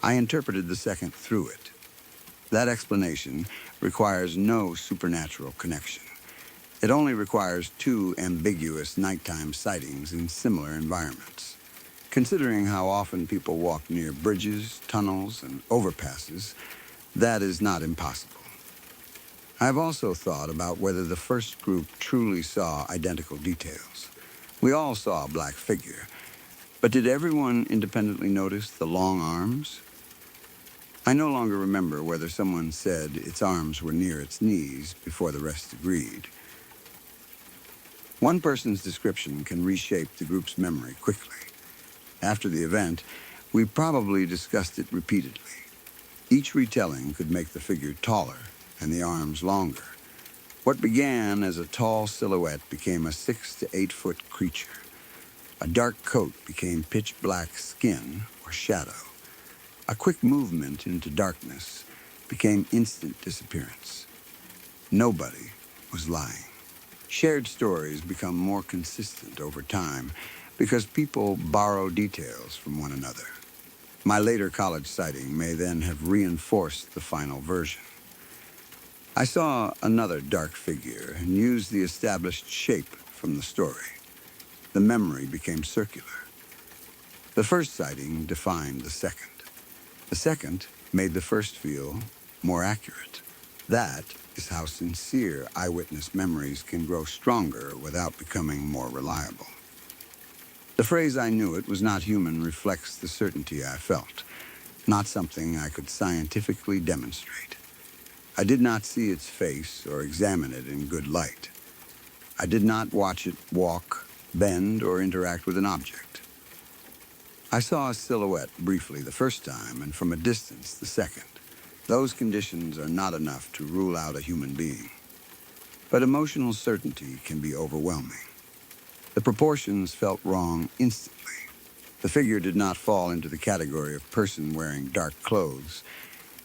I interpreted the second through it. That explanation requires no supernatural connection. It only requires two ambiguous nighttime sightings in similar environments. Considering how often people walk near bridges, tunnels, and overpasses, that is not impossible. I've also thought about whether the first group truly saw identical details. We all saw a black figure, but did everyone independently notice the long arms? I no longer remember whether someone said its arms were near its knees before the rest agreed. One person's description can reshape the group's memory quickly. After the event, we probably discussed it repeatedly. Each retelling could make the figure taller and the arms longer. What began as a tall silhouette became a 6 to 8 foot creature. A dark coat became pitch black skin or shadow. A quick movement into darkness became instant disappearance. Nobody was lying. Shared stories become more consistent over time because people borrow details from one another. My later college sighting may then have reinforced the final version. I saw another dark figure and used the established shape from the story. The memory became circular. The first sighting defined the second. The second made the first feel more accurate. That is how sincere eyewitness memories can grow stronger without becoming more reliable. The phrase "I knew it was not human" reflects the certainty I felt, not something I could scientifically demonstrate. I did not see its face or examine it in good light. I did not watch it walk, bend, or interact with an object. I saw a silhouette briefly the first time and from a distance the second. Those conditions are not enough to rule out a human being. But emotional certainty can be overwhelming. The proportions felt wrong instantly. The figure did not fall into the category of person wearing dark clothes.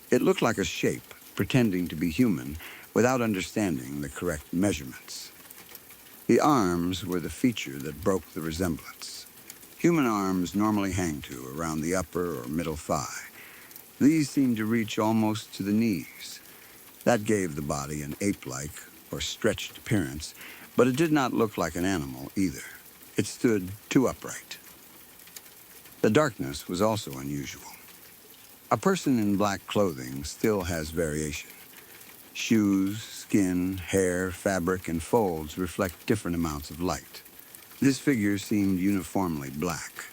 It looked like a shape, pretending to be human without understanding the correct measurements. The arms were the feature that broke the resemblance. Human arms normally hang to around the upper or middle thigh. These seemed to reach almost to the knees. That gave the body an ape-like or stretched appearance, but it did not look like an animal either. It stood too upright. The darkness was also unusual. A person in black clothing still has variation. Shoes, skin, hair, fabric, and folds reflect different amounts of light. This figure seemed uniformly black.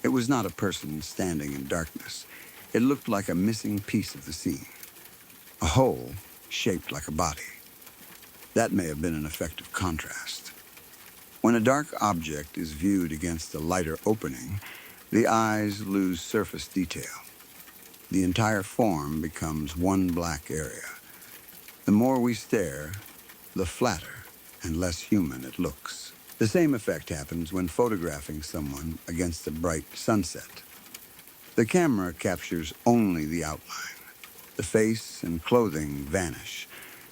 It was not a person standing in darkness. It looked like a missing piece of the scene. A hole shaped like a body. That may have been an effective contrast. When a dark object is viewed against a lighter opening, the eyes lose surface detail. The entire form becomes one black area. The more we stare, the flatter and less human it looks. The same effect happens when photographing someone against a bright sunset. The camera captures only the outline. The face and clothing vanish.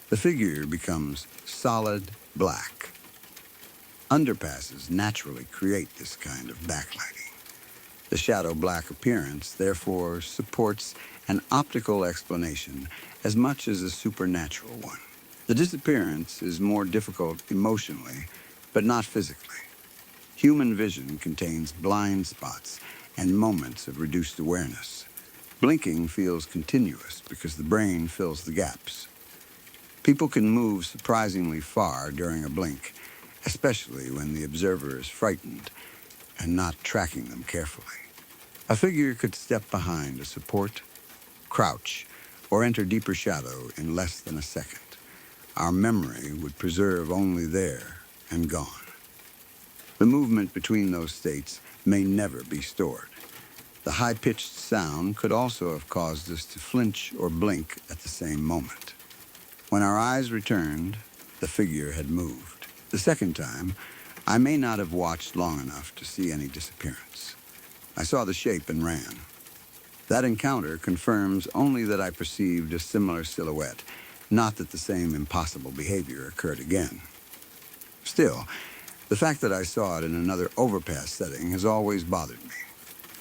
The figure becomes solid black. Underpasses naturally create this kind of backlighting. The shadow black appearance, therefore, supports an optical explanation as much as a supernatural one. The disappearance is more difficult emotionally, but not physically. Human vision contains blind spots and moments of reduced awareness. Blinking feels continuous because the brain fills the gaps. People can move surprisingly far during a blink, especially when the observer is frightened and not tracking them carefully. A figure could step behind a support, crouch, or enter deeper shadow in less than a second. Our memory would preserve only there and gone. The movement between those states may never be stored. The high-pitched sound could also have caused us to flinch or blink at the same moment. When our eyes returned, the figure had moved. The second time, I may not have watched long enough to see any disappearance. I saw the shape and ran. That encounter confirms only that I perceived a similar silhouette, not that the same impossible behavior occurred again. Still, The fact that I saw it in another overpass setting has always bothered me.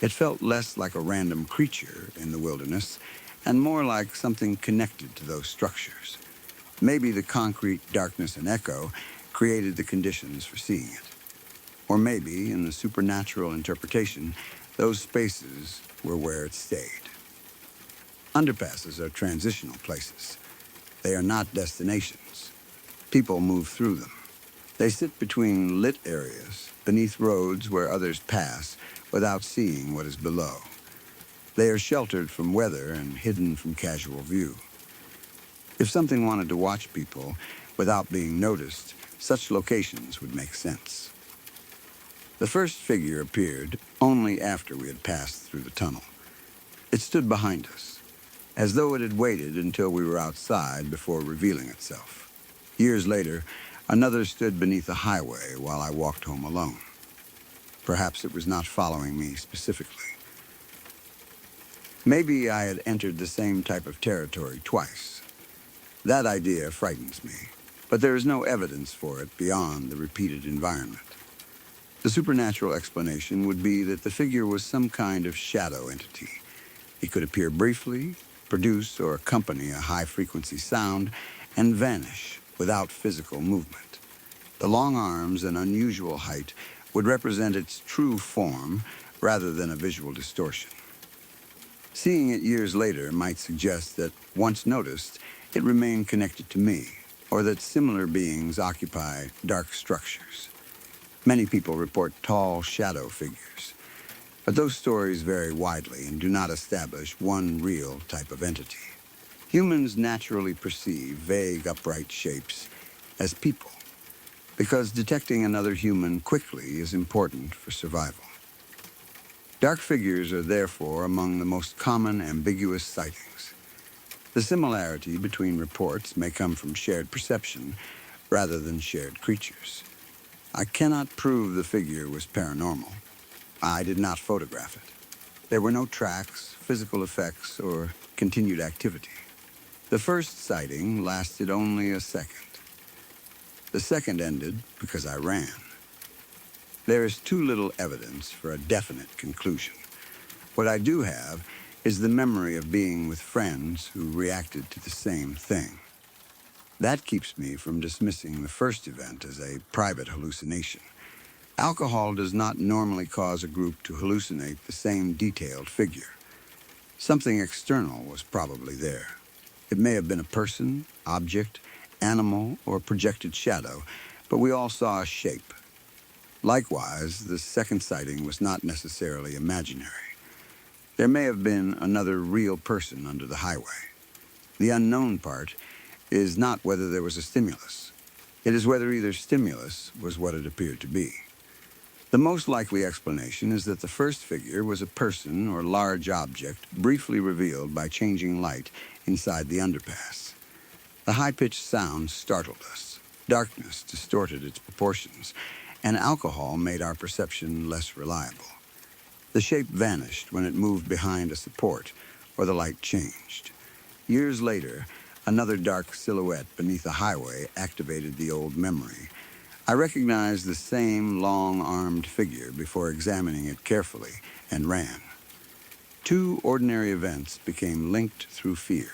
It felt less like a random creature in the wilderness and more like something connected to those structures. Maybe the concrete darkness and echo created the conditions for seeing it. Or maybe, in the supernatural interpretation, those spaces were where it stayed. Underpasses are transitional places. They are not destinations. People move through them. They sit between lit areas, beneath roads where others pass without seeing what is below. They are sheltered from weather and hidden from casual view. If something wanted to watch people without being noticed, such locations would make sense. The first figure appeared only after we had passed through the tunnel. It stood behind us, as though it had waited until we were outside before revealing itself. Years later, another stood beneath a highway while I walked home alone. Perhaps it was not following me specifically. Maybe I had entered the same type of territory twice. That idea frightens me, but there is no evidence for it beyond the repeated environment. The supernatural explanation would be that the figure was some kind of shadow entity. It could appear briefly, produce or accompany a high-frequency sound, and vanish without physical movement. The long arms and unusual height would represent its true form rather than a visual distortion. Seeing it years later might suggest that, once noticed, it remained connected to me, or that similar beings occupy dark structures. Many people report tall shadow figures, but those stories vary widely and do not establish one real type of entity. Humans naturally perceive vague upright shapes as people, because detecting another human quickly is important for survival. Dark figures are therefore among the most common ambiguous sightings. The similarity between reports may come from shared perception rather than shared creatures. I cannot prove the figure was paranormal. I did not photograph it. There were no tracks, physical effects, or continued activity. The first sighting lasted only a second. The second ended because I ran. There is too little evidence for a definite conclusion. What I do have is the memory of being with friends who reacted to the same thing. That keeps me from dismissing the first event as a private hallucination. Alcohol does not normally cause a group to hallucinate the same detailed figure. Something external was probably there. It may have been a person, object, animal, or projected shadow, but we all saw a shape. Likewise, the second sighting was not necessarily imaginary. There may have been another real person under the highway. The unknown part is not whether there was a stimulus. It is whether either stimulus was what it appeared to be. The most likely explanation is that the first figure was a person or large object briefly revealed by changing light inside the underpass. The high-pitched sound startled us. Darkness distorted its proportions, and alcohol made our perception less reliable. The shape vanished when it moved behind a support or the light changed. Years later, another dark silhouette beneath a highway activated the old memory. I recognized the same long-armed figure before examining it carefully and ran. Two ordinary events became linked through fear.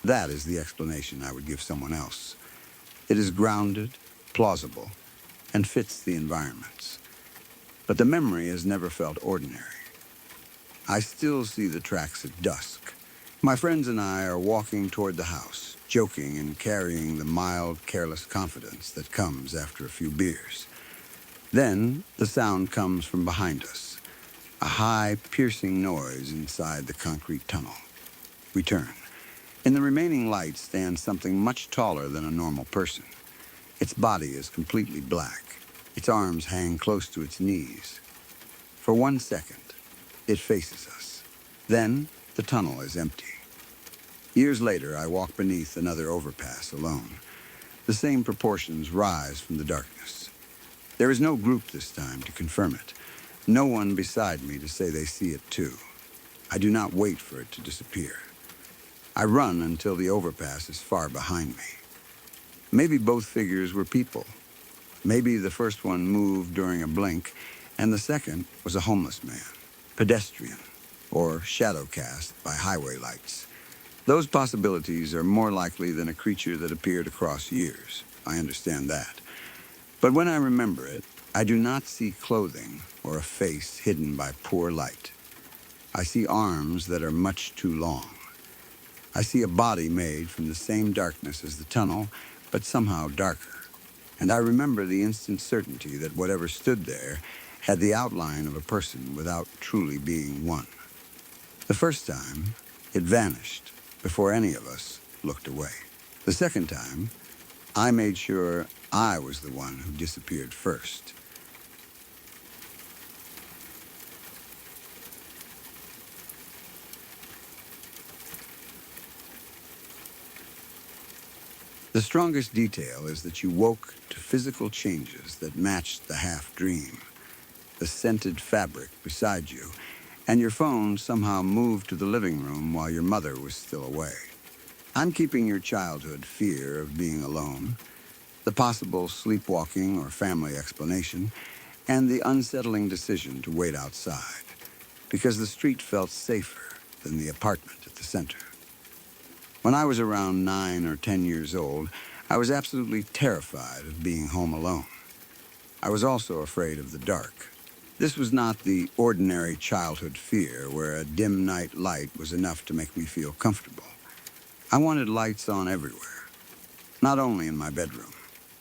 That is the explanation I would give someone else. It is grounded, plausible, and fits the environments. But the memory has never felt ordinary. I still see the tracks at dusk. My friends and I are walking toward the house, joking and carrying the mild, careless confidence that comes after a few beers. Then the sound comes from behind us, a high, piercing noise inside the concrete tunnel. We turn. In the remaining light stands something much taller than a normal person. Its body is completely black. Its arms hang close to its knees. For 1 second, it faces us. Then the tunnel is empty. Years later, I walk beneath another overpass alone. The same proportions rise from the darkness. There is no group this time to confirm it. No one beside me to say they see it too. I do not wait for it to disappear. I run until the overpass is far behind me. Maybe both figures were people. Maybe the first one moved during a blink, and the second was a homeless man, pedestrian, or shadow cast by highway lights. Those possibilities are more likely than a creature that appeared across years. I understand that. But when I remember it, I do not see clothing or a face hidden by poor light. I see arms that are much too long. I see a body made from the same darkness as the tunnel, but somehow darker. And I remember the instant certainty that whatever stood there had the outline of a person without truly being one. The first time, it vanished before any of us looked away. The second time, I made sure I was the one who disappeared first. The strongest detail is that you woke to physical changes that matched the half-dream, the scented fabric beside you, and your phone somehow moved to the living room while your mother was still away. I'm keeping your childhood fear of being alone, the possible sleepwalking or family explanation, and the unsettling decision to wait outside, because the street felt safer than the apartment at the center. When I was around 9 or 10 years old, I was absolutely terrified of being home alone. I was also afraid of the dark. This was not the ordinary childhood fear where a dim night light was enough to make me feel comfortable. I wanted lights on everywhere, not only in my bedroom.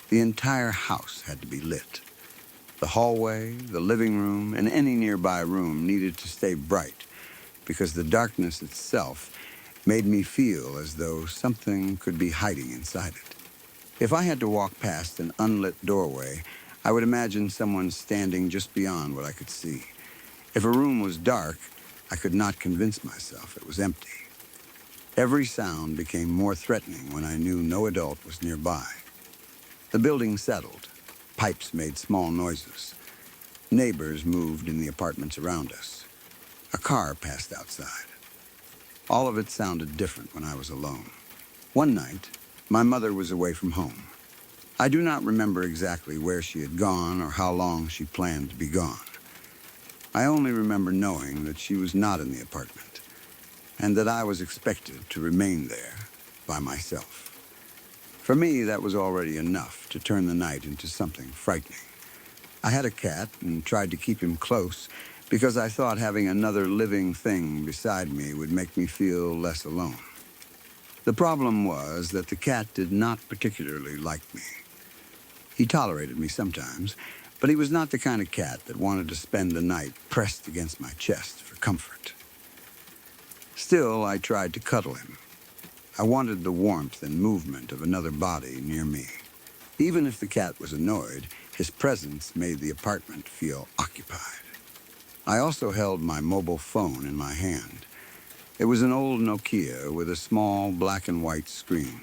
The entire house had to be lit. The hallway, the living room, and any nearby room needed to stay bright because the darkness itself made me feel as though something could be hiding inside it. If I had to walk past an unlit doorway, I would imagine someone standing just beyond what I could see. If a room was dark, I could not convince myself it was empty. Every sound became more threatening when I knew no adult was nearby. The building settled. Pipes made small noises. Neighbors moved in the apartments around us. A car passed outside. All of it sounded different when I was alone. One night, my mother was away from home. I do not remember exactly where she had gone or how long she planned to be gone. I only remember knowing that she was not in the apartment and that I was expected to remain there by myself. For me, that was already enough to turn the night into something frightening. I had a cat and tried to keep him close because I thought having another living thing beside me would make me feel less alone. The problem was that the cat did not particularly like me. He tolerated me sometimes, but he was not the kind of cat that wanted to spend the night pressed against my chest for comfort. Still, I tried to cuddle him. I wanted the warmth and movement of another body near me. Even if the cat was annoyed, his presence made the apartment feel occupied. I also held my mobile phone in my hand. It was an old Nokia with a small black and white screen.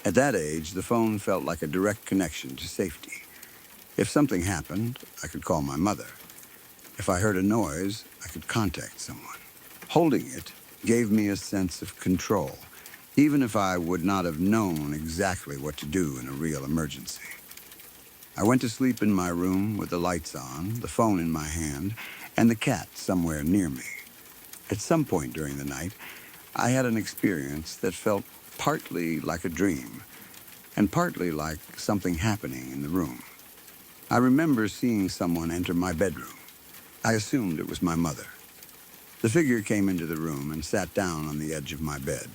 At that age, the phone felt like a direct connection to safety. If something happened, I could call my mother. If I heard a noise, I could contact someone. Holding it gave me a sense of control, even if I would not have known exactly what to do in a real emergency. I went to sleep in my room with the lights on, the phone in my hand, and the cat somewhere near me. At some point during the night, I had an experience that felt partly like a dream and partly like something happening in the room. I remember seeing someone enter my bedroom. I assumed it was my mother. The figure came into the room and sat down on the edge of my bed.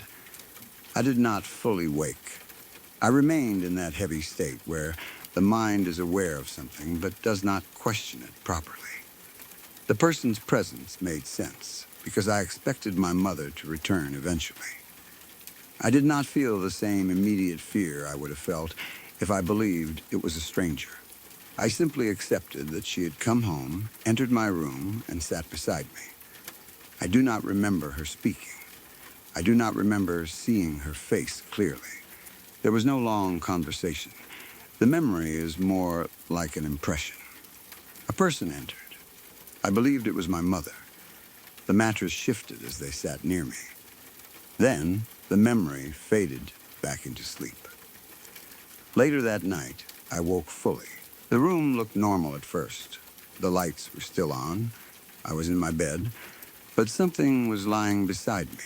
I did not fully wake. I remained in that heavy state where the mind is aware of something but does not question it properly. The person's presence made sense because I expected my mother to return eventually. I did not feel the same immediate fear I would have felt if I believed it was a stranger. I simply accepted that she had come home, entered my room, and sat beside me. I do not remember her speaking. I do not remember seeing her face clearly. There was no long conversation. The memory is more like an impression. A person entered. I believed it was my mother. The mattress shifted as they sat near me. Then, the memory faded back into sleep. Later that night, I woke fully. The room looked normal at first. The lights were still on. I was in my bed, but something was lying beside me.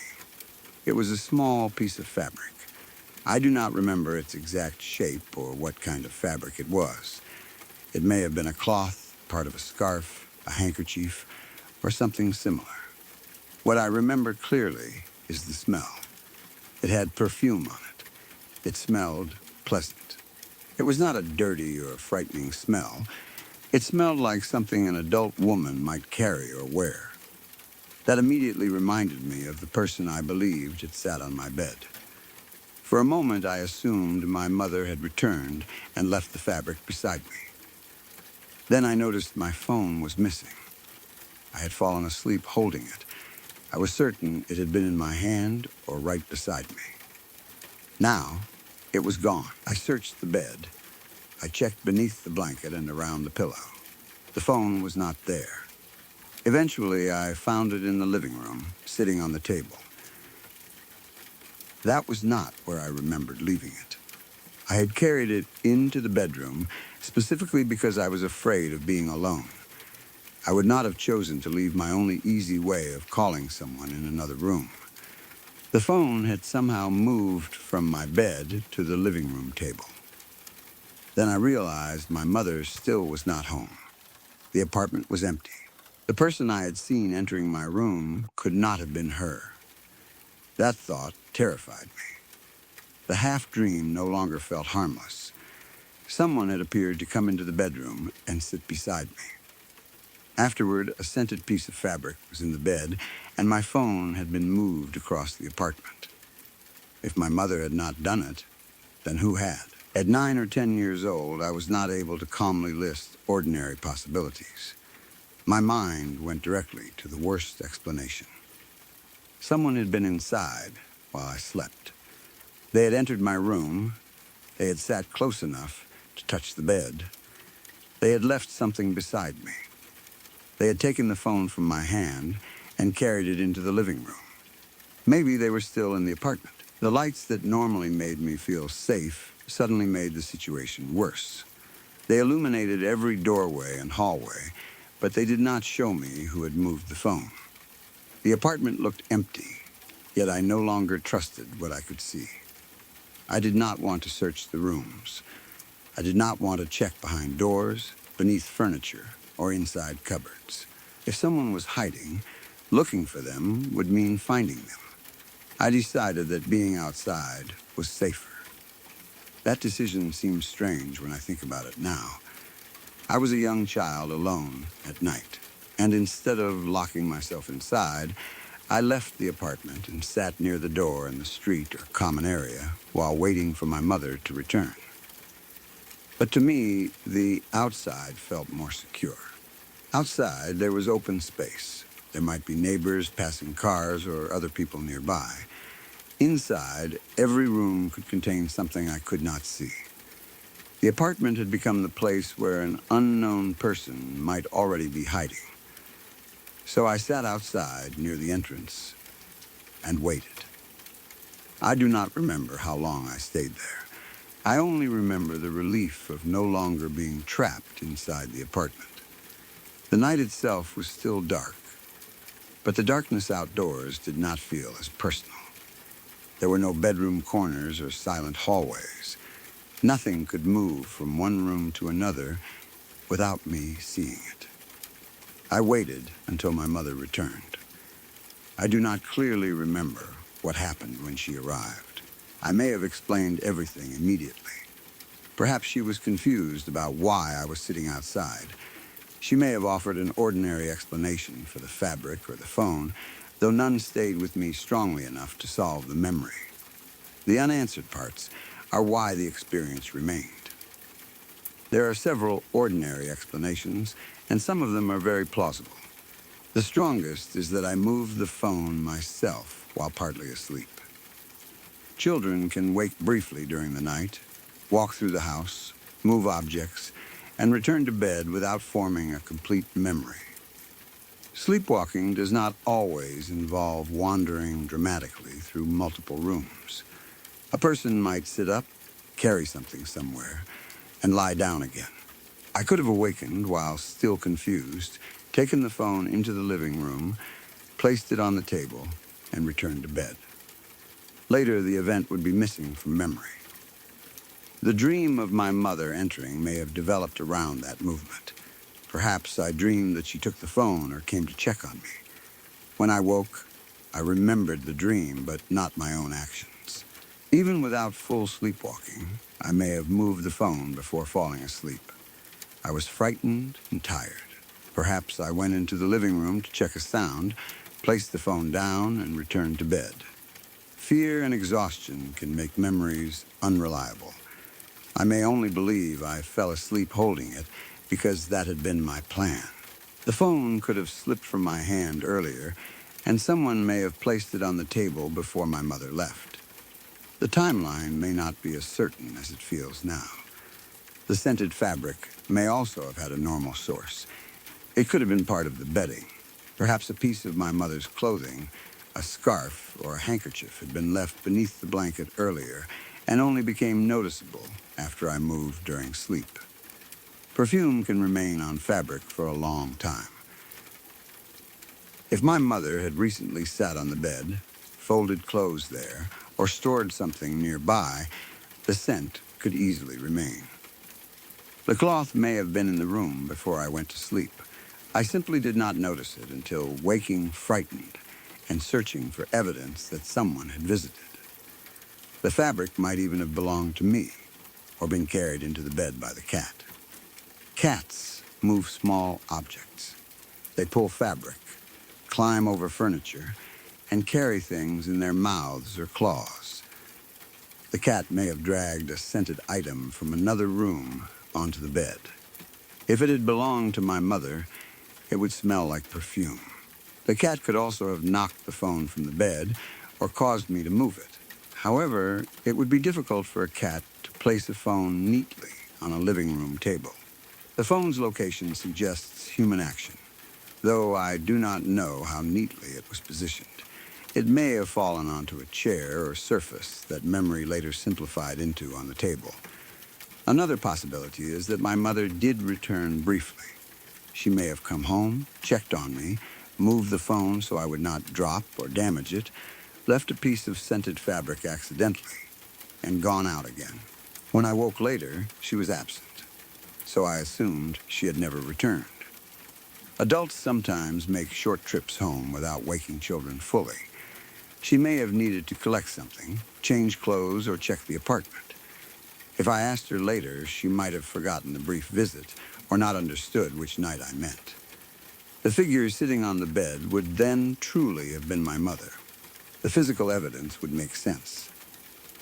It was a small piece of fabric. I do not remember its exact shape or what kind of fabric it was. It may have been a cloth, part of a scarf, a handkerchief, or something similar. What I remember clearly is the smell. It had perfume on it. It smelled pleasant. It was not a dirty or frightening smell. It smelled like something an adult woman might carry or wear. That immediately reminded me of the person I believed had sat on my bed. For a moment, I assumed my mother had returned and left the fabric beside me. Then I noticed my phone was missing. I had fallen asleep holding it. I was certain it had been in my hand or right beside me. Now, it was gone. I searched the bed. I checked beneath the blanket and around the pillow. The phone was not there. Eventually, I found it in the living room, sitting on the table. That was not where I remembered leaving it. I had carried it into the bedroom specifically because I was afraid of being alone. I would not have chosen to leave my only easy way of calling someone in another room. The phone had somehow moved from my bed to the living room table. Then I realized my mother still was not home. The apartment was empty. The person I had seen entering my room could not have been her. That thought terrified me. The half-dream no longer felt harmless. Someone had appeared to come into the bedroom and sit beside me. Afterward, a scented piece of fabric was in the bed, and my phone had been moved across the apartment. If my mother had not done it, then who had? At 9 or 10 years old, I was not able to calmly list ordinary possibilities. My mind went directly to the worst explanation. Someone had been inside while I slept. They had entered my room. They had sat close enough to touch the bed. They had left something beside me. They had taken the phone from my hand and carried it into the living room. Maybe they were still in the apartment. The lights that normally made me feel safe suddenly made the situation worse. They illuminated every doorway and hallway, but they did not show me who had moved the phone. The apartment looked empty, yet I no longer trusted what I could see. I did not want to search the rooms. I did not want to check behind doors, beneath furniture, or inside cupboards. If someone was hiding, looking for them would mean finding them. I decided that being outside was safer. That decision seems strange when I think about it now. I was a young child alone at night, and instead of locking myself inside, I left the apartment and sat near the door in the street or common area while waiting for my mother to return. But to me, the outside felt more secure. Outside, there was open space. There might be neighbors, passing cars, or other people nearby. Inside, every room could contain something I could not see. The apartment had become the place where an unknown person might already be hiding. So I sat outside near the entrance and waited. I do not remember how long I stayed there. I only remember the relief of no longer being trapped inside the apartment. The night itself was still dark, but the darkness outdoors did not feel as personal. There were no bedroom corners or silent hallways. Nothing could move from one room to another without me seeing it. I waited until my mother returned. I do not clearly remember what happened when she arrived. I may have explained everything immediately. Perhaps she was confused about why I was sitting outside. She may have offered an ordinary explanation for the fabric or the phone, though none stayed with me strongly enough to solve the memory. The unanswered parts are why the experience remained. There are several ordinary explanations, and some of them are very plausible. The strongest is that I moved the phone myself while partly asleep. Children can wake briefly during the night, walk through the house, move objects, and return to bed without forming a complete memory. Sleepwalking does not always involve wandering dramatically through multiple rooms. A person might sit up, carry something somewhere, and lie down again. I could have awakened while still confused, taken the phone into the living room, placed it on the table, and returned to bed. Later, the event would be missing from memory. The dream of my mother entering may have developed around that movement. Perhaps I dreamed that she took the phone or came to check on me. When I woke, I remembered the dream, but not my own actions. Even without full sleepwalking, I may have moved the phone before falling asleep. I was frightened and tired. Perhaps I went into the living room to check a sound, placed the phone down, and returned to bed. Fear and exhaustion can make memories unreliable. I may only believe I fell asleep holding it because that had been my plan. The phone could have slipped from my hand earlier, and someone may have placed it on the table before my mother left. The timeline may not be as certain as it feels now. The scented fabric may also have had a normal source. It could have been part of the bedding. Perhaps a piece of my mother's clothing, a scarf or a handkerchief, had been left beneath the blanket earlier and only became noticeable after I moved during sleep. Perfume can remain on fabric for a long time. If my mother had recently sat on the bed, folded clothes there, or stored something nearby, the scent could easily remain. The cloth may have been in the room before I went to sleep. I simply did not notice it until waking frightened and searching for evidence that someone had visited. The fabric might even have belonged to me or been carried into the bed by the cat. Cats move small objects. They pull fabric, climb over furniture, and carry things in their mouths or claws. The cat may have dragged a scented item from another room onto the bed. If it had belonged to my mother, it would smell like perfume. The cat could also have knocked the phone from the bed or caused me to move it. However, it would be difficult for a cat to place a phone neatly on a living room table. The phone's location suggests human action, though I do not know how neatly it was positioned. It may have fallen onto a chair or surface that memory later simplified into on the table. Another possibility is that my mother did return briefly. She may have come home, checked on me, moved the phone so I would not drop or damage it, left a piece of scented fabric accidentally, and gone out again. When I woke later, she was absent, so I assumed she had never returned. Adults sometimes make short trips home without waking children fully. She may have needed to collect something, change clothes, or check the apartment. If I asked her later, she might have forgotten the brief visit or not understood which night I meant. The figure sitting on the bed would then truly have been my mother. The physical evidence would make sense.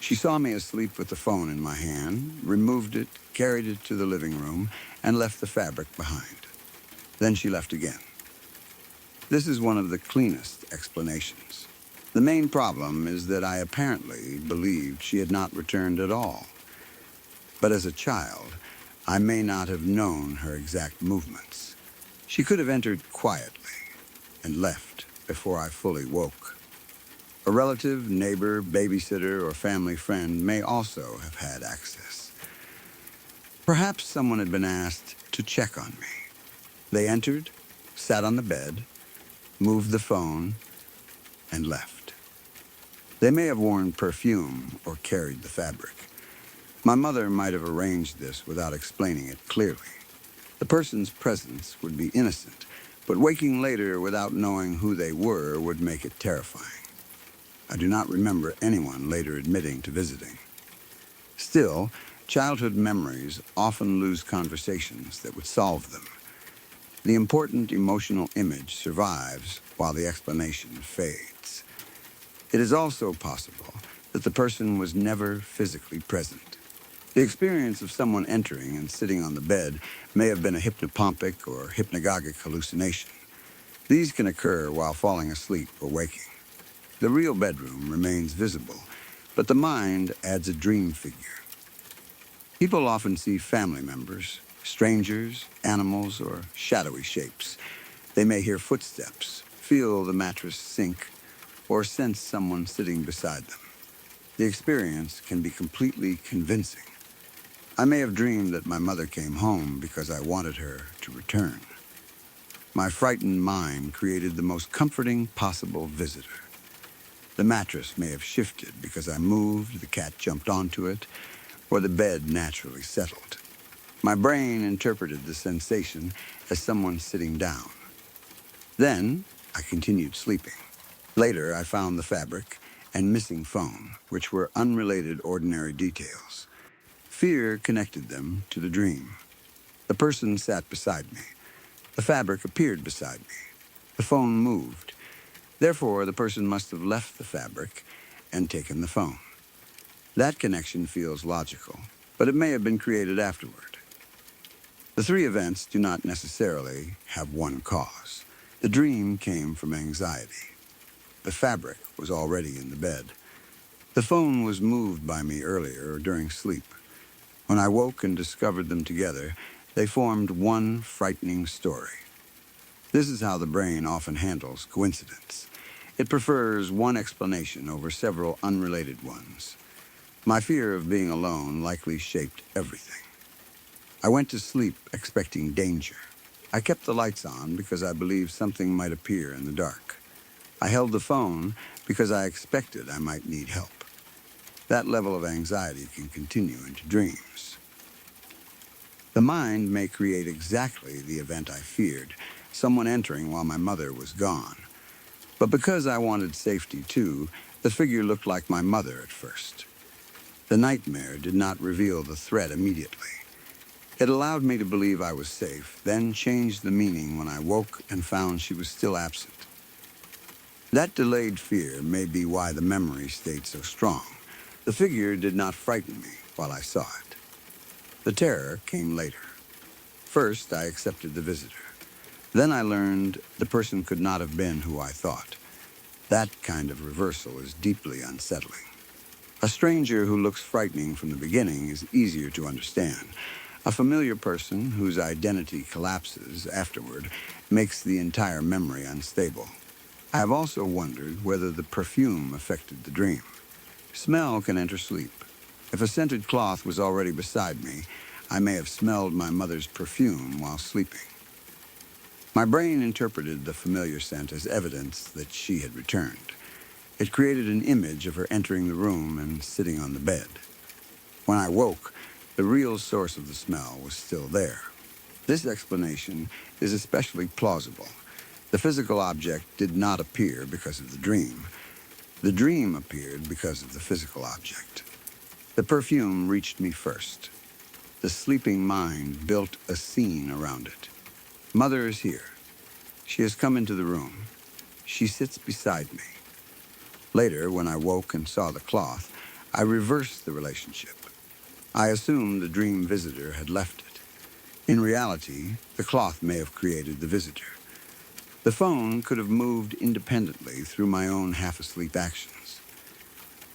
She saw me asleep with the phone in my hand, removed it, carried it to the living room, and left the fabric behind. Then she left again. This is one of the cleanest explanations. The main problem is that I apparently believed she had not returned at all. But as a child, I may not have known her exact movements. She could have entered quietly and left before I fully woke. A relative, neighbor, babysitter, or family friend may also have had access. Perhaps someone had been asked to check on me. They entered, sat on the bed, moved the phone, and left. They may have worn perfume or carried the fabric. My mother might have arranged this without explaining it clearly. The person's presence would be innocent, but waking later without knowing who they were would make it terrifying. I do not remember anyone later admitting to visiting. Still, childhood memories often lose conversations that would solve them. The important emotional image survives while the explanation fades. It is also possible that the person was never physically present. The experience of someone entering and sitting on the bed may have been a hypnopompic or hypnagogic hallucination. These can occur while falling asleep or waking. The real bedroom remains visible, but the mind adds a dream figure. People often see family members, strangers, animals, or shadowy shapes. They may hear footsteps, feel the mattress sink, or sense someone sitting beside them. The experience can be completely convincing. I may have dreamed that my mother came home because I wanted her to return. My frightened mind created the most comforting possible visitor. The mattress may have shifted because I moved, the cat jumped onto it, or the bed naturally settled. My brain interpreted the sensation as someone sitting down. Then I continued sleeping. Later, I found the fabric and missing phone, which were unrelated ordinary details. Fear connected them to the dream. The person sat beside me. The fabric appeared beside me. The phone moved. Therefore, the person must have left the fabric and taken the phone. That connection feels logical, but it may have been created afterward. The three events do not necessarily have one cause. The dream came from anxiety. The fabric was already in the bed. The phone was moved by me earlier or during sleep. When I woke and discovered them together, they formed one frightening story. This is how the brain often handles coincidence. It prefers one explanation over several unrelated ones. My fear of being alone likely shaped everything. I went to sleep expecting danger. I kept the lights on because I believed something might appear in the dark. I held the phone because I expected I might need help. That level of anxiety can continue into dreams. The mind may create exactly the event I feared, someone entering while my mother was gone. But because I wanted safety too, the figure looked like my mother at first. The nightmare did not reveal the threat immediately. It allowed me to believe I was safe, then changed the meaning when I woke and found she was still absent. That delayed fear may be why the memory stayed so strong. The figure did not frighten me while I saw it. The terror came later. First, I accepted the visitor. Then I learned the person could not have been who I thought. That kind of reversal is deeply unsettling. A stranger who looks frightening from the beginning is easier to understand. A familiar person whose identity collapses afterward makes the entire memory unstable. I have also wondered whether the perfume affected the dream. Smell can enter sleep. If a scented cloth was already beside me, I may have smelled my mother's perfume while sleeping. My brain interpreted the familiar scent as evidence that she had returned. It created an image of her entering the room and sitting on the bed. When I woke, the real source of the smell was still there. This explanation is especially plausible. The physical object did not appear because of the dream. The dream appeared because of the physical object. The perfume reached me first. The sleeping mind built a scene around it. Mother is here. She has come into the room. She sits beside me. Later, when I woke and saw the cloth, I reversed the relationship. I assumed the dream visitor had left it. In reality, the cloth may have created the visitor. The phone could have moved independently through my own half-asleep actions.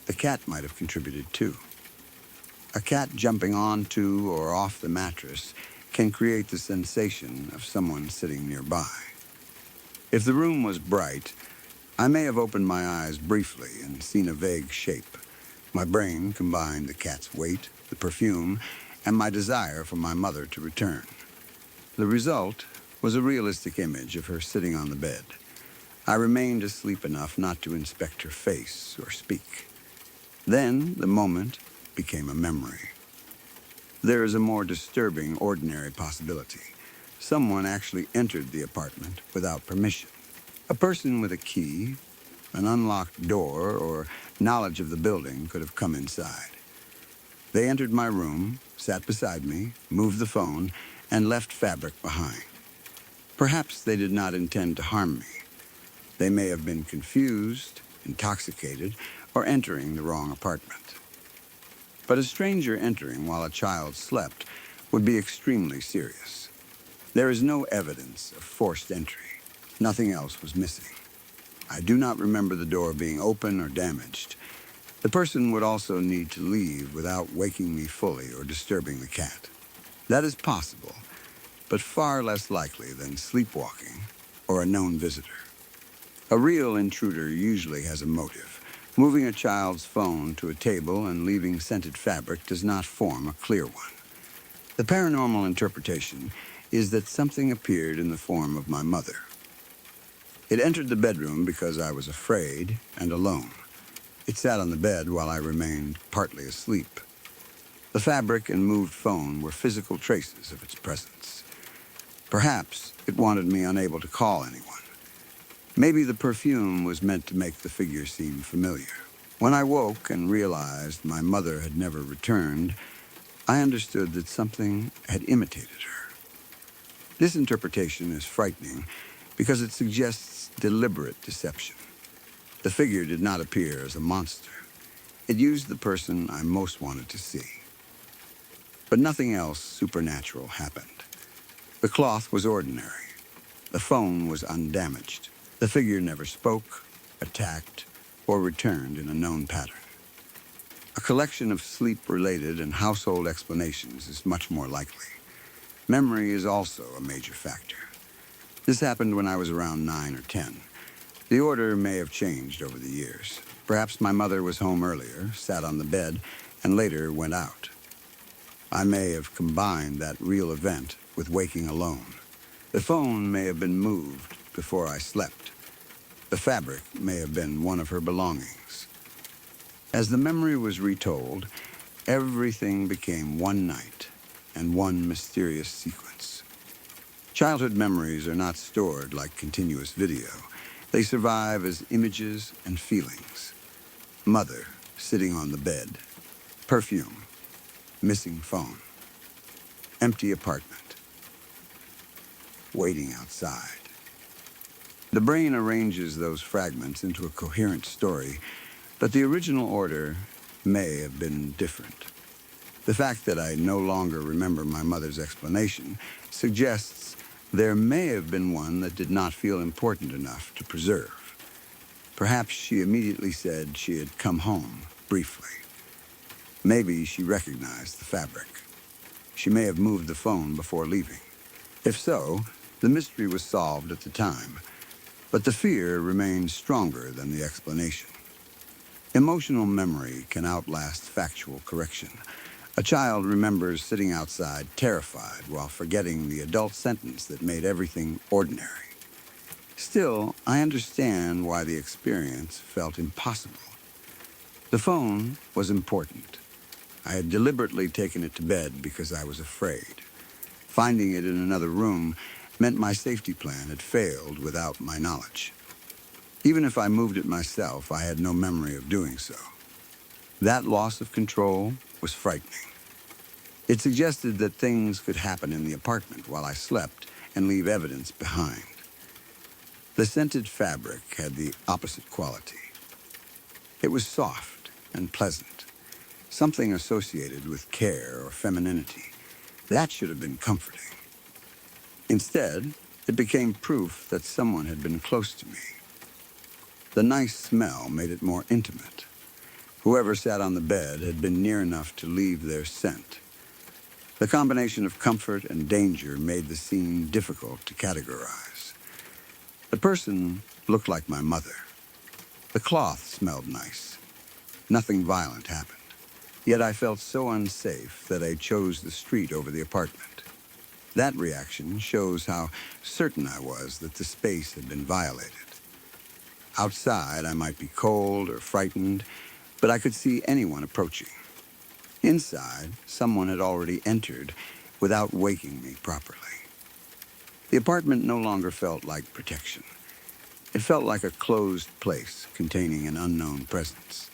The cat might have contributed too. A cat jumping onto or off the mattress can create the sensation of someone sitting nearby. If the room was bright, I may have opened my eyes briefly and seen a vague shape. My brain combined the cat's weight, the perfume, and my desire for my mother to return. The result was a realistic image of her sitting on the bed. I remained asleep enough not to inspect her face or speak. Then the moment became a memory. There is a more disturbing ordinary possibility. Someone actually entered the apartment without permission. A person with a key, an unlocked door, or knowledge of the building could have come inside. They entered my room, sat beside me, moved the phone, and left fabric behind. Perhaps they did not intend to harm me. They may have been confused, intoxicated, or entering the wrong apartment. But a stranger entering while a child slept would be extremely serious. There is no evidence of forced entry. Nothing else was missing. I do not remember the door being open or damaged. The person would also need to leave without waking me fully or disturbing the cat. That is possible, but far less likely than sleepwalking or a known visitor. A real intruder usually has a motive. Moving a child's phone to a table and leaving scented fabric does not form a clear one. The paranormal interpretation is that something appeared in the form of my mother. It entered the bedroom because I was afraid and alone. It sat on the bed while I remained partly asleep. The fabric and moved phone were physical traces of its presence. Perhaps it wanted me unable to call anyone. Maybe the perfume was meant to make the figure seem familiar. When I woke and realized my mother had never returned, I understood that something had imitated her. This interpretation is frightening because it suggests deliberate deception. The figure did not appear as a monster. It used the person I most wanted to see. But nothing else supernatural happened. The cloth was ordinary. The phone was undamaged. The figure never spoke, attacked, or returned in a known pattern. A collection of sleep-related and household explanations is much more likely. Memory is also a major factor. This happened when I was around 9 or 10. The order may have changed over the years. Perhaps my mother was home earlier, sat on the bed, and later went out. I may have combined that real event with waking alone. The phone may have been moved before I slept. The fabric may have been one of her belongings. As the memory was retold, everything became one night and one mysterious sequence. Childhood memories are not stored like continuous video. They survive as images and feelings. Mother sitting on the bed. Perfume. Missing phone. Empty apartment. Waiting outside. The brain arranges those fragments into a coherent story, but the original order may have been different. The fact that I no longer remember my mother's explanation suggests there may have been one that did not feel important enough to preserve. Perhaps she immediately said she had come home, briefly. Maybe she recognized the fabric. She may have moved the phone before leaving. If so, the mystery was solved at the time, but the fear remains stronger than the explanation. Emotional memory can outlast factual correction. A child remembers sitting outside terrified while forgetting the adult sentence that made everything ordinary. Still, I understand why the experience felt impossible. The phone was important. I had deliberately taken it to bed because I was afraid. Finding it in another room meant my safety plan had failed without my knowledge. Even if I moved it myself, I had no memory of doing so. That loss of control was frightening. It suggested that things could happen in the apartment while I slept and leave evidence behind. The scented fabric had the opposite quality. It was soft and pleasant, something associated with care or femininity. That should have been comforting. Instead, it became proof that someone had been close to me. The nice smell made it more intimate. Whoever sat on the bed had been near enough to leave their scent. The combination of comfort and danger made the scene difficult to categorize. The person looked like my mother. The cloth smelled nice. Nothing violent happened. Yet I felt so unsafe that I chose the street over the apartment. That reaction shows how certain I was that the space had been violated. Outside, I might be cold or frightened, but I could see anyone approaching. Inside, someone had already entered without waking me properly. The apartment no longer felt like protection. It felt like a closed place containing an unknown presence.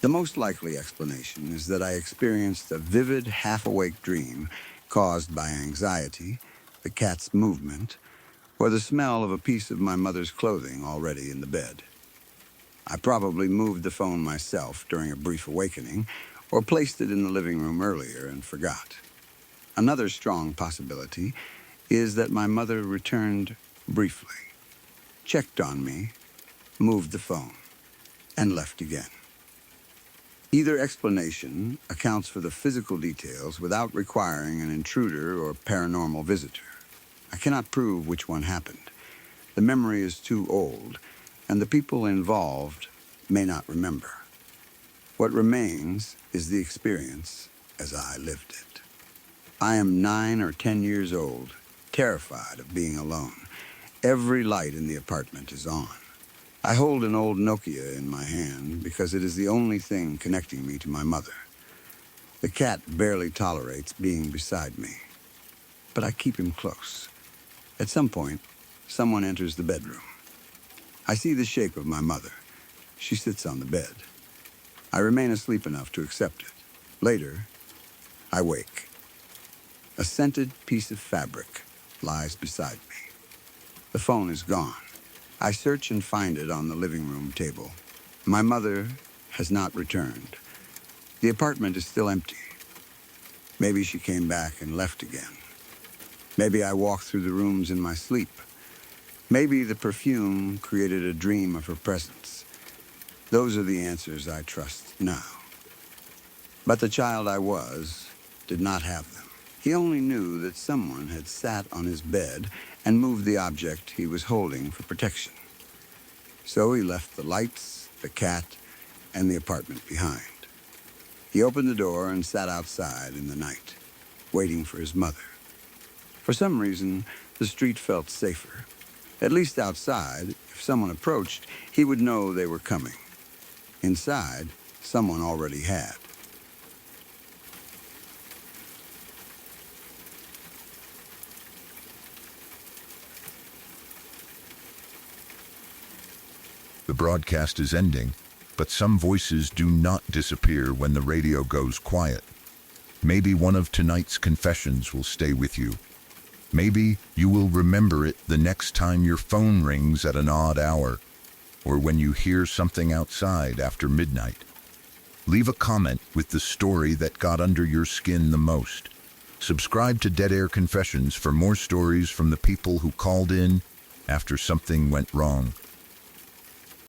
The most likely explanation is that I experienced a vivid, half-awake dream caused by anxiety, the cat's movement, or the smell of a piece of my mother's clothing already in the bed. I probably moved the phone myself during a brief awakening, or placed it in the living room earlier and forgot. Another strong possibility is that my mother returned briefly, checked on me, moved the phone, and left again. Either explanation accounts for the physical details without requiring an intruder or paranormal visitor. I cannot prove which one happened. The memory is too old, and the people involved may not remember. What remains is the experience as I lived it. I am 9 or 10 years old, terrified of being alone. Every light in the apartment is on. I hold an old Nokia in my hand because it is the only thing connecting me to my mother. The cat barely tolerates being beside me, but I keep him close. At some point, someone enters the bedroom. I see the shape of my mother. She sits on the bed. I remain asleep enough to accept it. Later, I wake. A scented piece of fabric lies beside me. The phone is gone. I search and find it on the living room table. My mother has not returned. The apartment is still empty. Maybe she came back and left again. Maybe I walked through the rooms in my sleep. Maybe the perfume created a dream of her presence. Those are the answers I trust now. But the child I was did not have them. He only knew that someone had sat on his bed and moved the object he was holding for protection. So he left the lights, the cat, and the apartment behind. He opened the door and sat outside in the night, waiting for his mother. For some reason, the street felt safer. At least outside, if someone approached, he would know they were coming. Inside, someone already had. The broadcast is ending, but some voices do not disappear when the radio goes quiet. Maybe one of tonight's confessions will stay with you. Maybe you will remember it the next time your phone rings at an odd hour, or when you hear something outside after midnight. Leave a comment with the story that got under your skin the most. Subscribe to Dead Air Confessions for more stories from the people who called in after something went wrong.